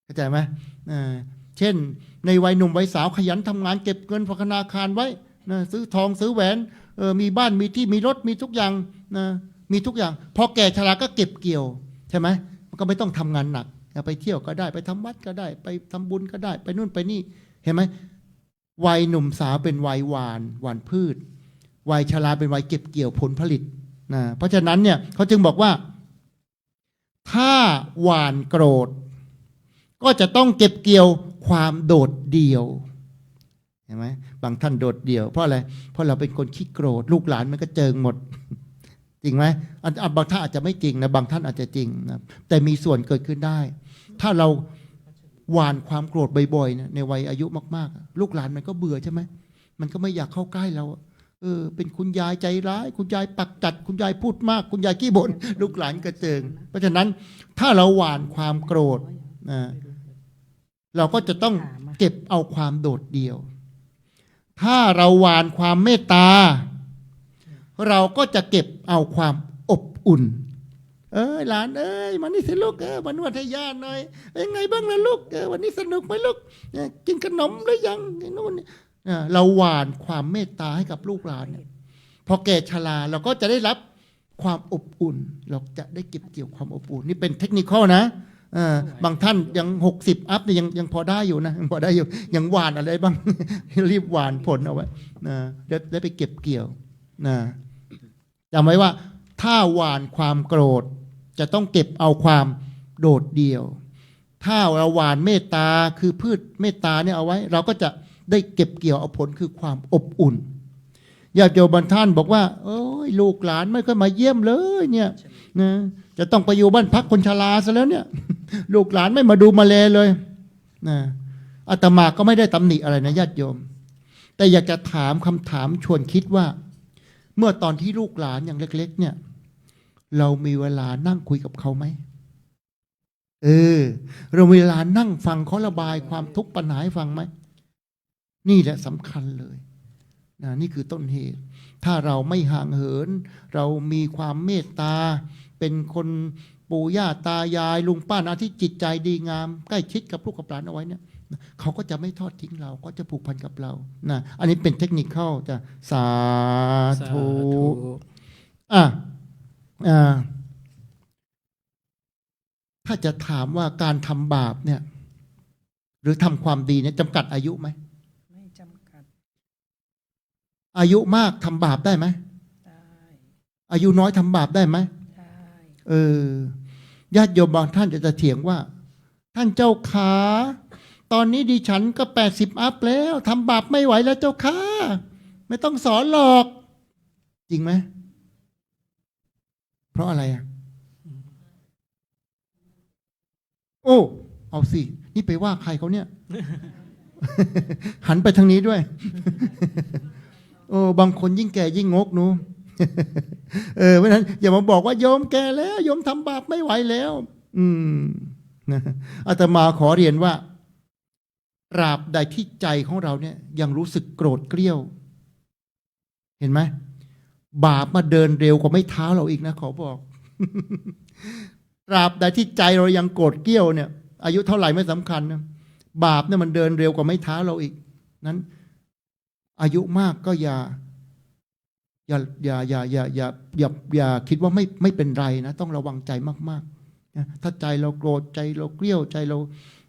เข้าใจไหมเช่นในวัยหนุ่มวัยสาวขยันทำงานเก็บเงินฝากธนาคารไว้นะซื้อทองซื้อแหวนมีบ้านมีที่มีรถมีทุกอย่างนะมีทุกอย่างพอแก่ชราก็เก็บเกี่ยวใช่ไหมมันก็ไม่ต้องทำงานหนักไปเที่ยวก็ได้ไปทำวัดก็ได้ไปทำบุญก็ได้ไปนู่นไปนี่เห็นไหม วัยหนุ่มสาวเป็นวัยหว่านพืชวัยชราเป็นวัยเก็บเกี่ยวผลผลิตนะเพราะฉะนั้นเนี่ยเขาจึงบอกว่าถ้าหว่านโกรธก็จะต้องเก็บเกี่ยวความโดดเดี่ยวเห็นไหมบางท่านโดดเดี่ยวเพราะอะไรเพราะเราเป็นคนขี้โกรธลูกหลานมันก็เจิงหมดจริงไหมบางท่านอาจจะไม่จริงนะบางท่านอาจจะจริงนะแต่มีส่วนเกิดขึ้นได้ถ้าเราหว่านความโกรธบ่อยๆนะในวัยอายุมากๆลูกหลานมันก็เบื่อใช่ไหมมันก็ไม่อยากเข้าใกล้เราเป็นคุณยายใจร้ายคุณยายปักจัดคุณยายพูดมากคุณยายขี้บ่นลูกหลานกระเจิงเพราะฉะนั้นถ้าเราหว่านความโกรธเราก็จะต้องเก็บเอาความโดดเดี่ยวถ้าเราหว่านความเมตตาเราก็จะเก็บเอาความอบอุ่นหลานมานี่สิลูกมานวดให้ย่าหน่อยยังไงบ้างล่ะลูกวันนี้สนุกไหมลูกกินขนมหรือยังนู่นเราหว่านความเมตตาให้กับลูกหลานพอแก่ชราเราก็จะได้รับความอบอุ่นเราจะได้เก็บเกี่ยวความอบอุ่นนี่เป็นเทคนิคนะบางท่านยัง60อัพเนี่ยยังพอได้อยู่นะยังพอได้อยู่ยังหว่านอะไรบ้าง รีบหว่านผลเอาไว้ได้ไปเก็บเกี่ยวจำไว้ว่าถ้าหว่านความโกรธจะต้องเก็บเอาความโดดเดี่ยวถ้าเราหว่านเมตตาคือพืชเมตตาเนี่ยเอาไว้เราก็จะได้เก็บเกี่ยวเอาผลคือความอบอุ่นญาติโยมบางท่านบอกว่าลูกหลานไม่เคยมาเยี่ยมเลยเนี่ยนะจะต้องไปอยู่บ้านพักคนชราซะแล้วเนี่ยลูกหลานไม่มาดูมาแลเลยนะอาตมาก็ไม่ได้ตำหนิอะไรนะญาติโยมแต่อยากจะถามคำถามชวนคิดว่าเมื่อตอนที่ลูกหลานอย่างเล็กๆเนี่ยเรามีเวลานั่งคุยกับเขาไหมเรามีเวลานั่งฟังเขาระบายความทุกข์ปัญหาให้ฟังไหมนี่แหละสำคัญเลยนี่คือต้นเหตุถ้าเราไม่ห่างเหินเรามีความเมตตาเป็นคนปู่ย่าตายายลุงป้านาที่จิตใจดีงามใกล้ชิดกับลูกกับหลานเอาไว้เนี่ยเขาก็จะไม่ทอดทิ้งเราก็จะผูกพันกับเรานะอันนี้เป็นเทคนิคเข้าจะสาธุถ้าจะถามว่าการทำบาปเนี่ยหรือทำความดีเนี่ยจำกัดอายุไหมไม่จำกัดอายุมากทำบาปได้ไหมได้อายุน้อยทำบาปได้ไหมได้ญาติโยมบางท่านจะเถียงว่าท่านเจ้าขาตอนนี้ดิฉันก็80อัพแล้วทำบาปไม่ไหวแล้วเจ้าขาไม่ต้องสอนหรอกจริงไหมเพราะอะไรเอาสินี่ไปว่าใครเขาเนี่ย หันไปทางนี้ด้วย บางคนยิ่งแก่ยิ่งงกหนู เพราะนั้นอย่ามาบอกว่าโยมแก่แล้วโยมทำบาปไม่ไหวแล้วอาตมาขอเรียนว่าตราบใดที่ใจของเราเนี่ยยังรู้สึกโกรธเกรี้ยวเห็นไหมบาปมาเดินเร็วกว่าไม่เท้าเราอีกนะขอบอก ตราบใดที่ใจเรายังโกรธเกรี้ยวเนี่ยอายุเท่าไหร่ไม่สำคัญนะบาปเนี่ยมันเดินเร็วกว่าไม่เท้าเราอีกนั้นอายุมากก็อย่าคิดว่าไม่เป็นไรนะต้องระวังใจมากๆนะถ้าใจเราโกรธใจเราเกรี้ยวใจเรา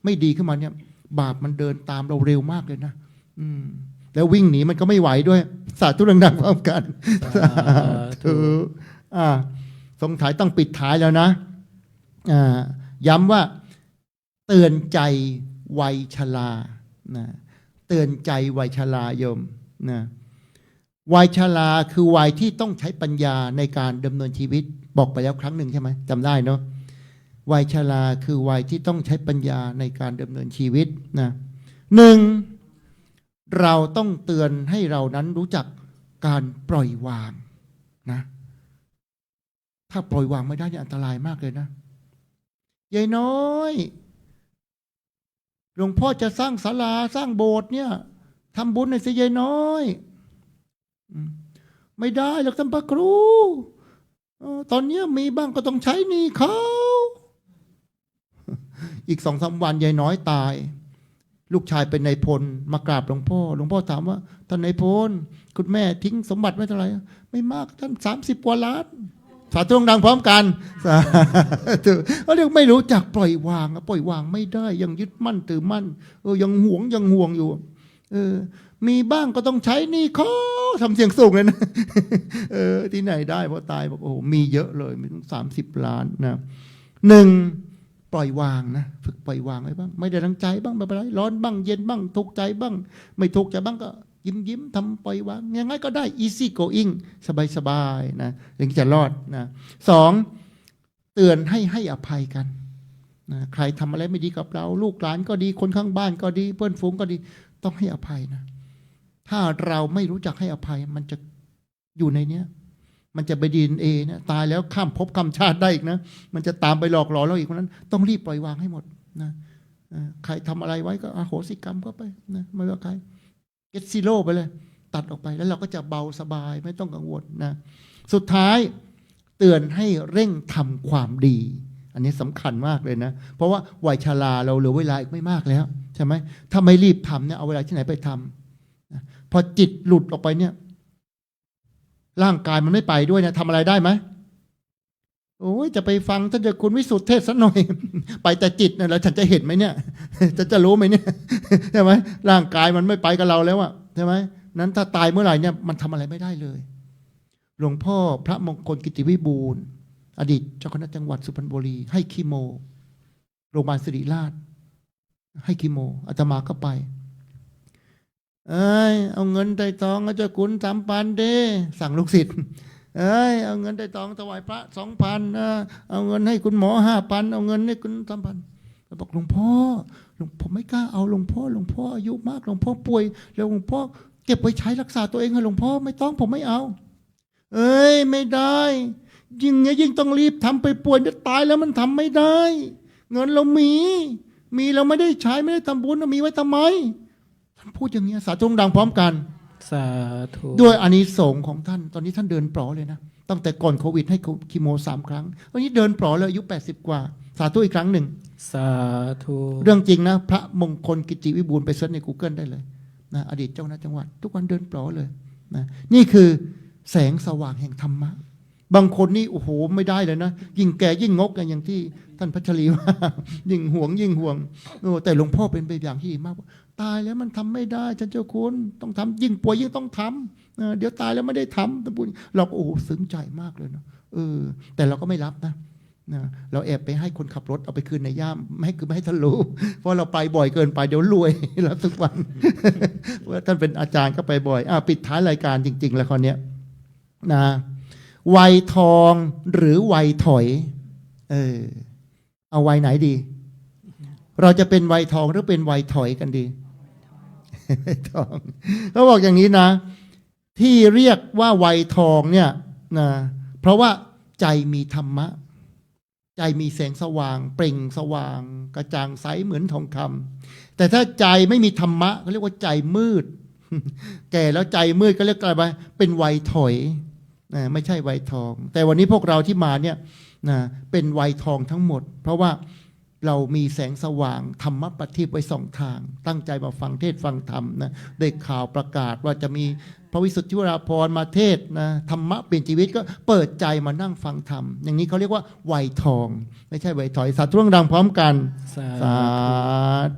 ไม่ดีขึ้นมาเนี่ยบาปมันเดินตามเราเร็วมากเลยนะแล้ววิ่งหนีมันก็ไม่ไหวด้วยสาธุดังๆพร้อมกันสาธุสงสัยต้องปิดท้ายแล้วนะย้ำว่าเตือนใจวัยชราเตือนใจวัยชราโยมนะวัยชราคือวัยที่ต้องใช้ปัญญาในการดำเนินชีวิตบอกไปแล้วครั้งหนึ่งใช่ไหมจำได้เนาะวัยชราคือวัยที่ต้องใช้ปัญญาในการดำเนินชีวิตนะหนึ่งเราต้องเตือนให้เรานั้นรู้จักการปล่อยวางนะถ้าปล่อยวางไม่ได้เนี่ยอันตรายมากเลยนะยายน้อยหลวงพ่อจะสร้างศาลาสร้างโบสถ์เนี่ยทำบุญในสิยายน้อยไม่ได้หรอกท่านพระครูตอนนี้มีบ้างก็ต้องใช้หนี้เขาอีก2-3 วันยายน้อยตายลูกชายเป็นนายพลมากราบหลวงพ่อถามว่าท่านนายพลคุณแม่ทิ้งสมบัติไว้เท่าไหร่ไม่มากท่าน30 กว่าล้านสาธุดังพร้อมกันสาธุเขาเรียกไม่รู้จักปล่อยวางไม่ได้ยังยึดมั่นถือมั่นยังห่วงอยู่ มีบ้างก็ต้องใช้หนี่เขาทำเสียงสูงเลยนะ ที่ไหนได้พอตายบอกโอ้โหมีเยอะเลยมีถึง30 ล้านนะหนึ่งปล่อยวางนะฝึกปล่อยวางไว้บ้างไม่ได้ตั้งใจบ้างไม่เป็นไรร้อนบ้างเย็นบ้างทุกข์ใจบ้างไม่ทุกข์ใจบ้างก็ยิ้มทำปล่อยวางยังไงก็ได้ easy going สบายนะถึงจะรอดนะสองเตือนให้อภัยกันนะใครทำอะไรไม่ดีกับเราลูกหลานก็ดีคนข้างบ้านก็ดีเพื่อนฝูงก็ดีต้องให้อภัยนะถ้าเราไม่รู้จักให้อภัยมันจะอยู่ในเนี้ยมันจะไปDNAนะตายแล้วข้ามภพข้ามชาติได้อีกนะมันจะตามไปหลอกหลอนเราอีกเพราะนั้นต้องรีบปล่อยวางให้หมดนะใครทำอะไรไว้ก็อโหสิกรรมก็ไปนะไม่ว่าใครเก็ตซีโร่ไปเลยตัดออกไปแล้วเราก็จะเบาสบายไม่ต้องกังวลนะสุดท้ายเตือนให้เร่งทำความดีอันนี้สำคัญมากเลยนะเพราะว่าวัยชราเราเหลือเวลาอีกไม่มากแล้วใช่ไหมถ้าไม่รีบทำเนี่ยเอาเวลาที่ไหนไปทำนะพอจิตหลุดออกไปเนี่ยร่างกายมันไม่ไปด้วยเนี่ยทำอะไรได้ไหมโอ้ยจะไปฟังท่านเจ้าคุณวิสุทธิเทศน์สักหน่อย ไปแต่จิตเนี่ยแล้วฉันจะเห็นไหมเนี่ย จะรู้ไหมเนี่ย ใช่ไหมร่างกายมันไม่ไปกับเราแล้วอะใช่ไหมนั้นถ้าตายเมื่อไหร่เนี่ยมันทำอะไรไม่ได้เลยหลวงพ่อพระมงคลกิติวิบูลย์อดีตเจ้าคณะจังหวัดสุพรรณบุรีให้คีโมโรงพยาบาลศิริราชให้คีโมอาตมาก็ไปเอาเงินไต่ตองเจ้าคุณ3,000เด้สั่งลูกศิษย์เอาเงินไต่ตองถวายพระ 2,000เอาเงินให้คุณหมอ 5,000เอาเงินให้คุณ 3,000แล้วบอกหลวงพ่อผมไม่กล้าเอาหลวงพ่ออายุมากหลวงพ่อป่วยแล้วหลวงพ่อเก็บไว้ใช้รักษาตัวเองให้หลวงพ่อไม่ต้องผมไม่เอาไม่ได้ยิ่งต้องรีบทำไปป่วยจะตายแล้วมันทำไม่ได้เงินเรามีเราไม่ได้ใช้ไม่ได้ทำบุญมีไว้ทำไมท่านพูดอย่างนี้สาธุดังพร้อมกันสาธุด้วยอานิสงส์ของท่านตอนนี้ท่านเดินปลอเลยนะตั้งแต่ก่อนโควิดให้คีโม3 ครั้งตอนนี้เดินปลอเลยอายุ80 กว่าสาธุอีกครั้งหนึ่งสาธุเรื่องจริงนะพระมงคลกิติวิบูลย์ไปเสิร์ชใน Google ได้เลยนะอดีตเจ้าคณะจังหวัดทุกวันเดินปลอเลยนะนี่คือแสงสว่างแห่งธรรมะบางคนนี่โอ้โหไม่ได้เลยนะยิ่งแก่ยิ่งงกกันอย่างที่ท่านพัชรีว่ายิ่งห่วงแต่หลวงพ่อเป็นแบบอย่างที่ดีมากตายแล้วมันทำไม่ได้ท่านเจ้าคุณต้องทำยิ่งป่วยยิ่งต้องทำเดี๋ยวตายแล้วไม่ได้ทำท่านพูดเราก็โอ้โหซึ้งใจมากเลยนะแต่เราก็ไม่รับนะเราแอบไปให้คนขับรถเอาไปคืนในย่ามไม่ให้ท่านรู้เพราะเราไปบ่อยเกินไปเดี๋ยวรวยรับทุกวันว่าท่านเป็นอาจารย์ก็ไปบ่อยปิดท้ายรายการจริงๆแล้วคนเนี้ยนะวัยทองหรือวัยถอยเอาวัยไหนดีเราจะเป็นวัยทองหรือเป็นวัยถอยกันดีทองเขาบอกอย่างนี้นะที่เรียกว่าวัยทองเนี่ยนะเพราะว่าใจมีธรรมะใจมีแสงสว่างเปล่งสว่างกระจ่างใสเหมือนทองคำแต่ถ้าใจไม่มีธรรมะเขาเรียกว่าใจมืด แก่แล้วใจมืดก็เรียกอะไรเป็นวัยถอยไม่ใช่วัยทองแต่วันนี้พวกเราที่มาเนี่ยเป็นวัยทองทั้งหมดเพราะว่าเรามีแสงสว่างธรรมปฏิบัติไว้2 ทางตั้งใจมาฟังเทศฟังธรรมนะได้ข่าวประกาศว่าจะมีพระวิสุทธิวราภรณ์มาเทศนะธรรมะเปลี่ยนชีวิตก็เปิดใจมานั่งฟังธรรมอย่างนี้เขาเรียกว่าวัยทองไม่ใช่วัยถอยสาธุดังพร้อมกันสา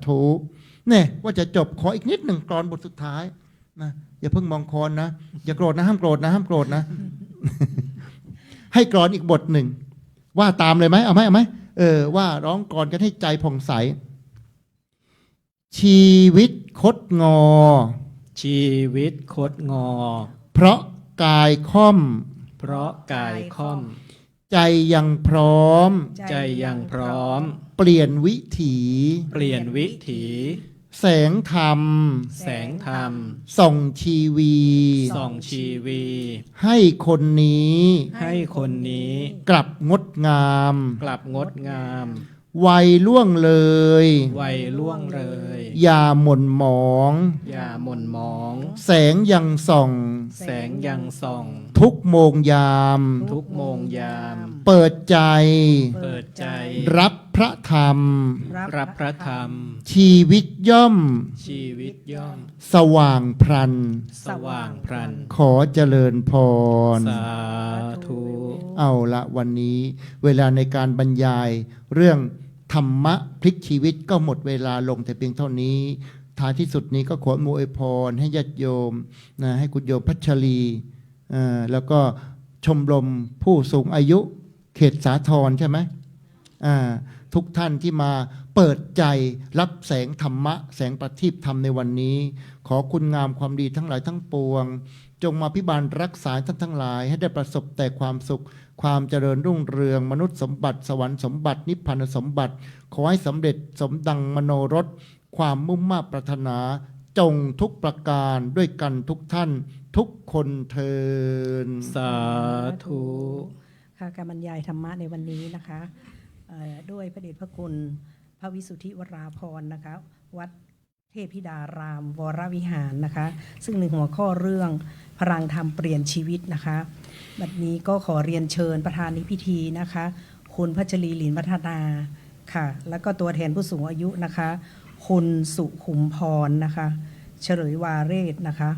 ธุเนี่ยว่าจะจบขออีกนิดหนึ่งกลอนบทสุดท้ายนะอย่าเพิ่งมองคอนนะอย่าโกรธนะห้ามโกรธนะให้กลอนอีกบทหนึ่งว่าตามเลยไหมเอาไหมว่าร้องกลอนกันให้ใจผ่องใสชีวิตคดงอเพราะกายค่อมใจยังพร้อมเปลี่ยนวิถีแสงธรรมส่องชีวีให้คนนี้กลับงดงามวัยล่วงเลยอย่าหม่นหมองแสงยังส่องทุกโมงยามเปิดใจรับพระธรรมชีวิตย่อมสว่างพลันขอเจริญพรสาธุเอาละวันนี้เวลาในการบรรยายเรื่องธรรมะพลิกชีวิตก็หมดเวลาลงแต่เพียงเท่านี้ ท้ายที่สุดนี้ก็ขออวยพรให้ญาติโยมนะให้คุณโยมพัชรีแล้วก็ชมรมผู้สูงอายุเขตสาทรใช่ไหมทุกท่านที่มาเปิดใจรับแสงธรรมะแสงประทีปธรรมในวันนี้ขอคุณงามความดีทั้งหลายทั้งปวงจงมาพิบาลรักษาท่านทั้งหลายให้ได้ประสบแต่ความสุขความเจริญรุ่งเรืองมนุษย์สมบัติสวรรค์สมบัตินิพพานสมบัติขอให้สำเร็จสมดังมโนรสความมุ่งมา่ปรารถนาจงทุกประการด้วยกันทุกท่านทุกคนเทิน สาธุ ค่ะการบรรยายธรรมะในวันนี้นะคะด้วยพระเดชพระคุณพระวิสุทธิวราพรนะคะวัดเทพธิดารามวรวิหารนะคะซึ่งในหัวข้อเรื่องพลังธรรมเปลี่ยนชีวิตนะคะบัดนี้ก็ขอเรียนเชิญประธานในพิธีนะคะคุณพัชรีหลินวัฒนาค่ะแล้วก็ตัวแทนผู้สูงอายุนะคะคุณสุขุมพรนะคะเฉลยวาเรศนะคะ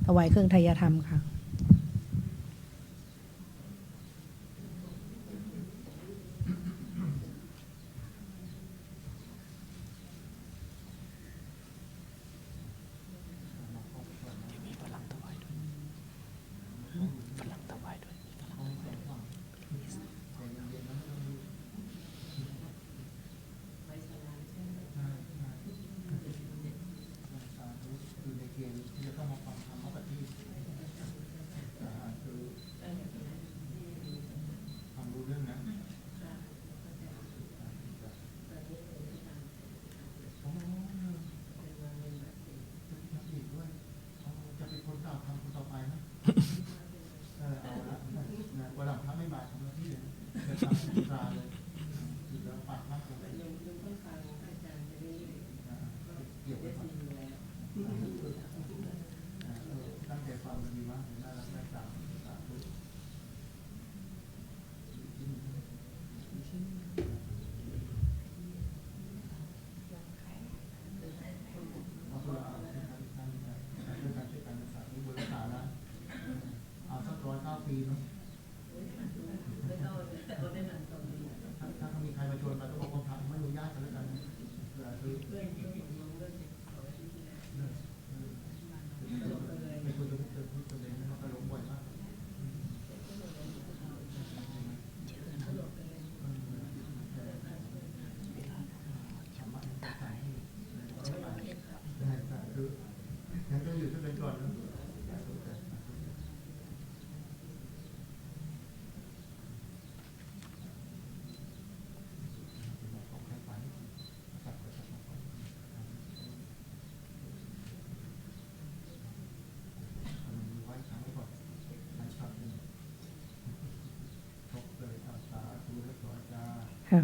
ถวายเครื่องไทยธรรมค่ะ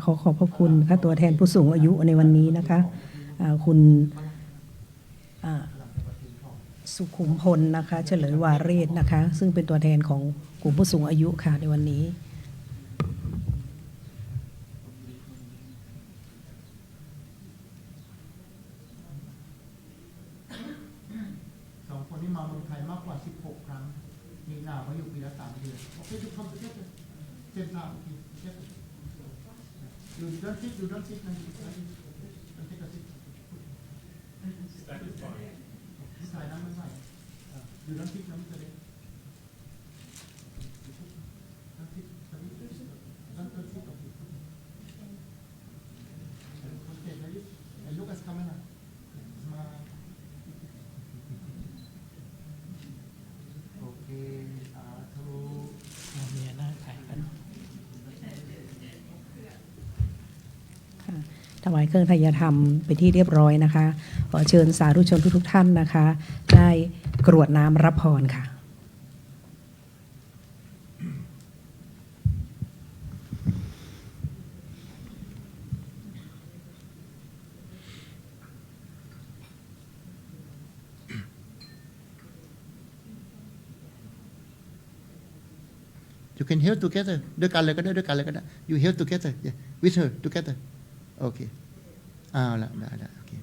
ขอขอบพระคุณค่ะตัวแทนผู้สูงอายุในวันนี้นะคะคุณสุขุมพลนะคะเฉลยวาเรศนะคะซึ่งเป็นตัวแทนของกลุ่มผู้สูงอายุค่ะในวันนี้2 คนนี้มาเมืองไทยมากกว่า16 ครั้งมีหน้ามาอยู่ปีละ3 เดือนโอเคทุกคนเจ็บหน้าโอเคYou don't sit, you don't sit, don't take a seat. Side number side. You don't sit, don't sit. Don't sit, don't sit. Okay, ready? And look at camera. Smile. Okay,มีหน้าใครกัน ถวายเครื่องไทยธรรมเป็นที่เรียบร้อยนะคะขอเชิญสาธุชนทุกท่านนะคะได้กรวดน้ำรับพรค่ะ You can hear together. ด้วยกันเลยก็ได้ด้วยกันเลยก็ได้ You hear together. Yeah. With her together. Okay. ละได้ Okay.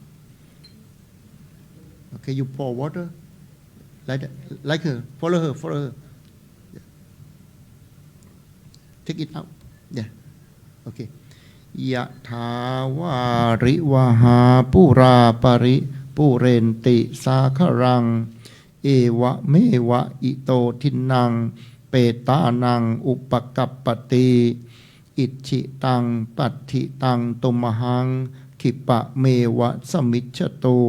Okay. You pour water like that, like her. Follow her. Yeah. Take it out. Yeah. Okay. ยะถาวาริวหาปุราปริปุเรนติสาครังเอวะเมวะอิโตทินังเปตานังอุปกัปปติอิชิตังปัตถิตังตุมหังขิปะเมวะสมิจฉตุ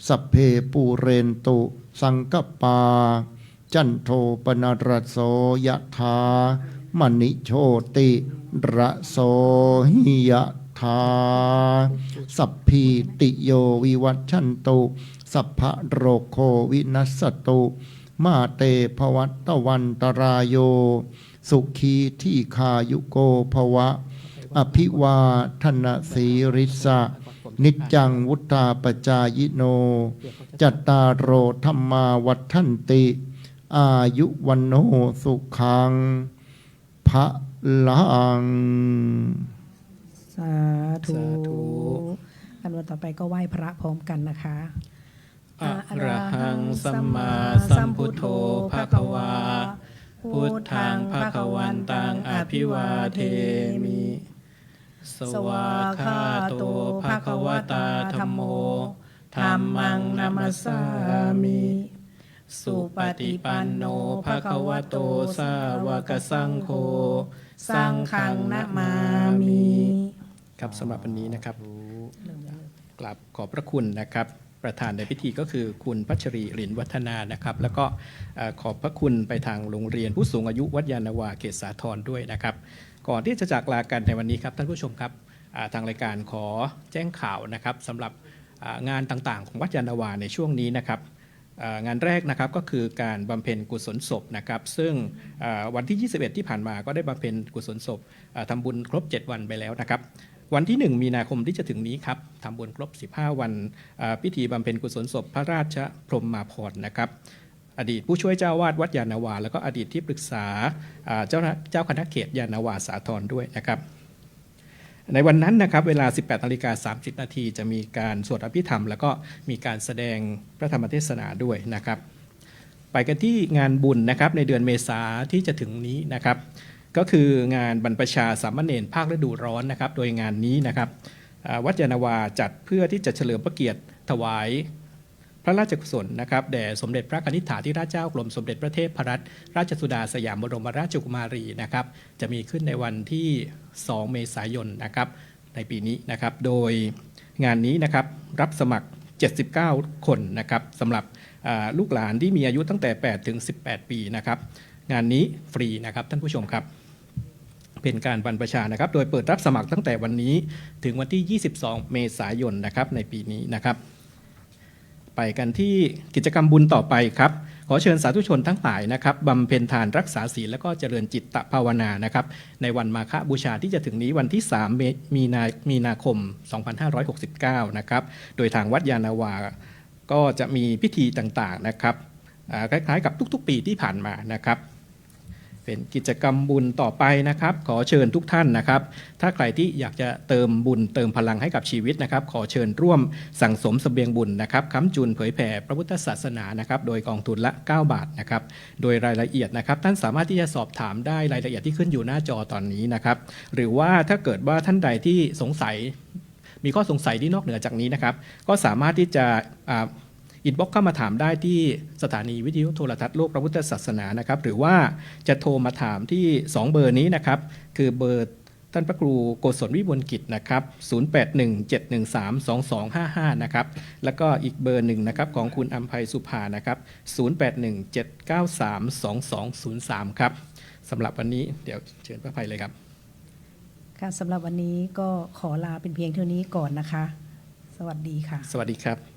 สัพเพปูเรนตุสังกปาจันโทปนรสโสยะถามณิโชติระโสหิยะถาสัพพีติโยวิวัชชันตุสัพพะโรโควินัสสตุมาเตภวัตวันตรายโยสุขีที่คายุโกภวะอภิวาทนาสีริสะนิจจังวุธาปจายโนจัตตารโอธรรมาวัฏันติอายุวันโนสุขังพระลัง สาธุอันวันต่อไปก็ไหว้พระพร้อมกันนะคะ อะระหังสัมมาสัมพุทโธภะคะวาพุทธังภะคะวันตังอภิวาเทมิสวาคาโตภะคะวตาธัมโมธัมมังนัมสสามิสุปฏิปันโนภะคะวะโตสาวกสังโฆสังฆังนะมามิครับสำหรับวันนี้นะครับกราบขอบพระคุณนะครับประธานในพิธีก็คือคุณพัชรีหลินวัฒนานะครับแล้วก็ขอบพระคุณไปทางโรงเรียนผู้สูงอายุวัดยานนาวาเขตสาทรด้วยนะครับก่อนที่จะจากลากันในวันนี้ครับท่านผู้ชมครับทางรายการขอแจ้งข่าวนะครับสำหรับงานต่างๆของวัดยานนาวาในช่วงนี้นะครับงานแรกนะครับก็คือการบำเพ็ญกุศลศพนะครับซึ่งวันที่21ที่ผ่านมาก็ได้บำเพ็ญกุศลศพทำบุญครบ7วันไปแล้วนะครับวันที่1มีนาคมที่จะถึงนี้ครับทำบุญครบ15วันพิธีบำเพ็ญกุศลศพพระราชพรหมาภรณ์นะครับอดีตผู้ช่วยเจ้าวาดวัดยานนาวาแล้วก็อดีตที่ปรึกษาเจ้าคณะเขตยานนาวาสาทรด้วยนะครับในวันนั้นนะครับเวลา 18:30 น.จะมีการสวดอภิธรรมแล้วก็มีการแสดงพระธรรมเทศนาด้วยนะครับไปกันที่งานบุญนะครับในเดือนเมษาที่จะถึงนี้นะครับก็คืองานบรรพชาสามเณรภาคฤดูร้อนนะครับโดยงานนี้นะครับวัดยานนาวาจัดเพื่อที่จะเฉลิมพระเกียรติถวายพระราชกุศลนะครับแด่สมเด็จพระกนิษฐาธิราชเจ้ากรมสมเด็จพระเทพรัตนราชสุดาสยามบรมราชกุมารีนะครับจะมีขึ้นในวันที่2 เมษายนนะครับในปีนี้นะครับโดยงานนี้นะครับรับสมัคร79 คนนะครับสำหรับลูกหลานที่มีอายุตั้งแต่8 ถึง 18 ปีนะครับงานนี้ฟรีนะครับท่านผู้ชมครับเป็นการบรรพชานะครับโดยเปิดรับสมัครตั้งแต่วันนี้ถึงวันที่22 เมษายนนะครับในปีนี้นะครับไปกันที่กิจกรรมบุญต่อไปครับขอเชิญสาธุชนทั้งหลายนะครับบำเพ็ญทานรักษาศีลและก็เจริญจิตตภาวนานะครับในวันมาฆบูชาที่จะถึงนี้วันที่3 มีนาคม 2569นะครับโดยทางวัดยานนาวาก็จะมีพิธีต่างๆนะครับคล้ายๆกับทุกๆปีที่ผ่านมานะครับเป็นกิจกรรมบุญต่อไปนะครับขอเชิญทุกท่านนะครับถ้าใครที่อยากจะเติมบุญเติมพลังให้กับชีวิตนะครับขอเชิญร่วมสั่งสมเสบียงบุญนะครับค้ำจุนเผยแผ่พระพุทธศาสนานะครับโดยกองทุนละ9 บาทนะครับโดยรายละเอียดนะครับท่านสามารถที่จะสอบถามได้รายละเอียดที่ขึ้นอยู่หน้าจอตอนนี้นะครับหรือว่าถ้าเกิดว่าท่านใดที่สงสัยมีข้อสงสัยที่นอกเหนือจากนี้นะครับก็สามารถที่จะอินบ็อกซ์เข้ามาถามได้ที่สถานีวิทยุโทรทัศน์โลกพระพุทธศาสนานะครับหรือว่าจะโทรมาถามที่2 เบอร์นี้นะครับคือเบอร์ท่านพระครูโกศลวิบูลย์กิจนะครับ0817132255นะครับแล้วก็อีกเบอร์หนึ่งนะครับของคุณอัมภัยสุภานะครับ0817932203ครับสำหรับวันนี้เดี๋ยวเชิญพระภัยเลยครับค่ะสำหรับวันนี้ก็ขอลาเป็นเพียงเท่านี้ก่อนนะคะสวัสดีค่ะสวัสดีครับ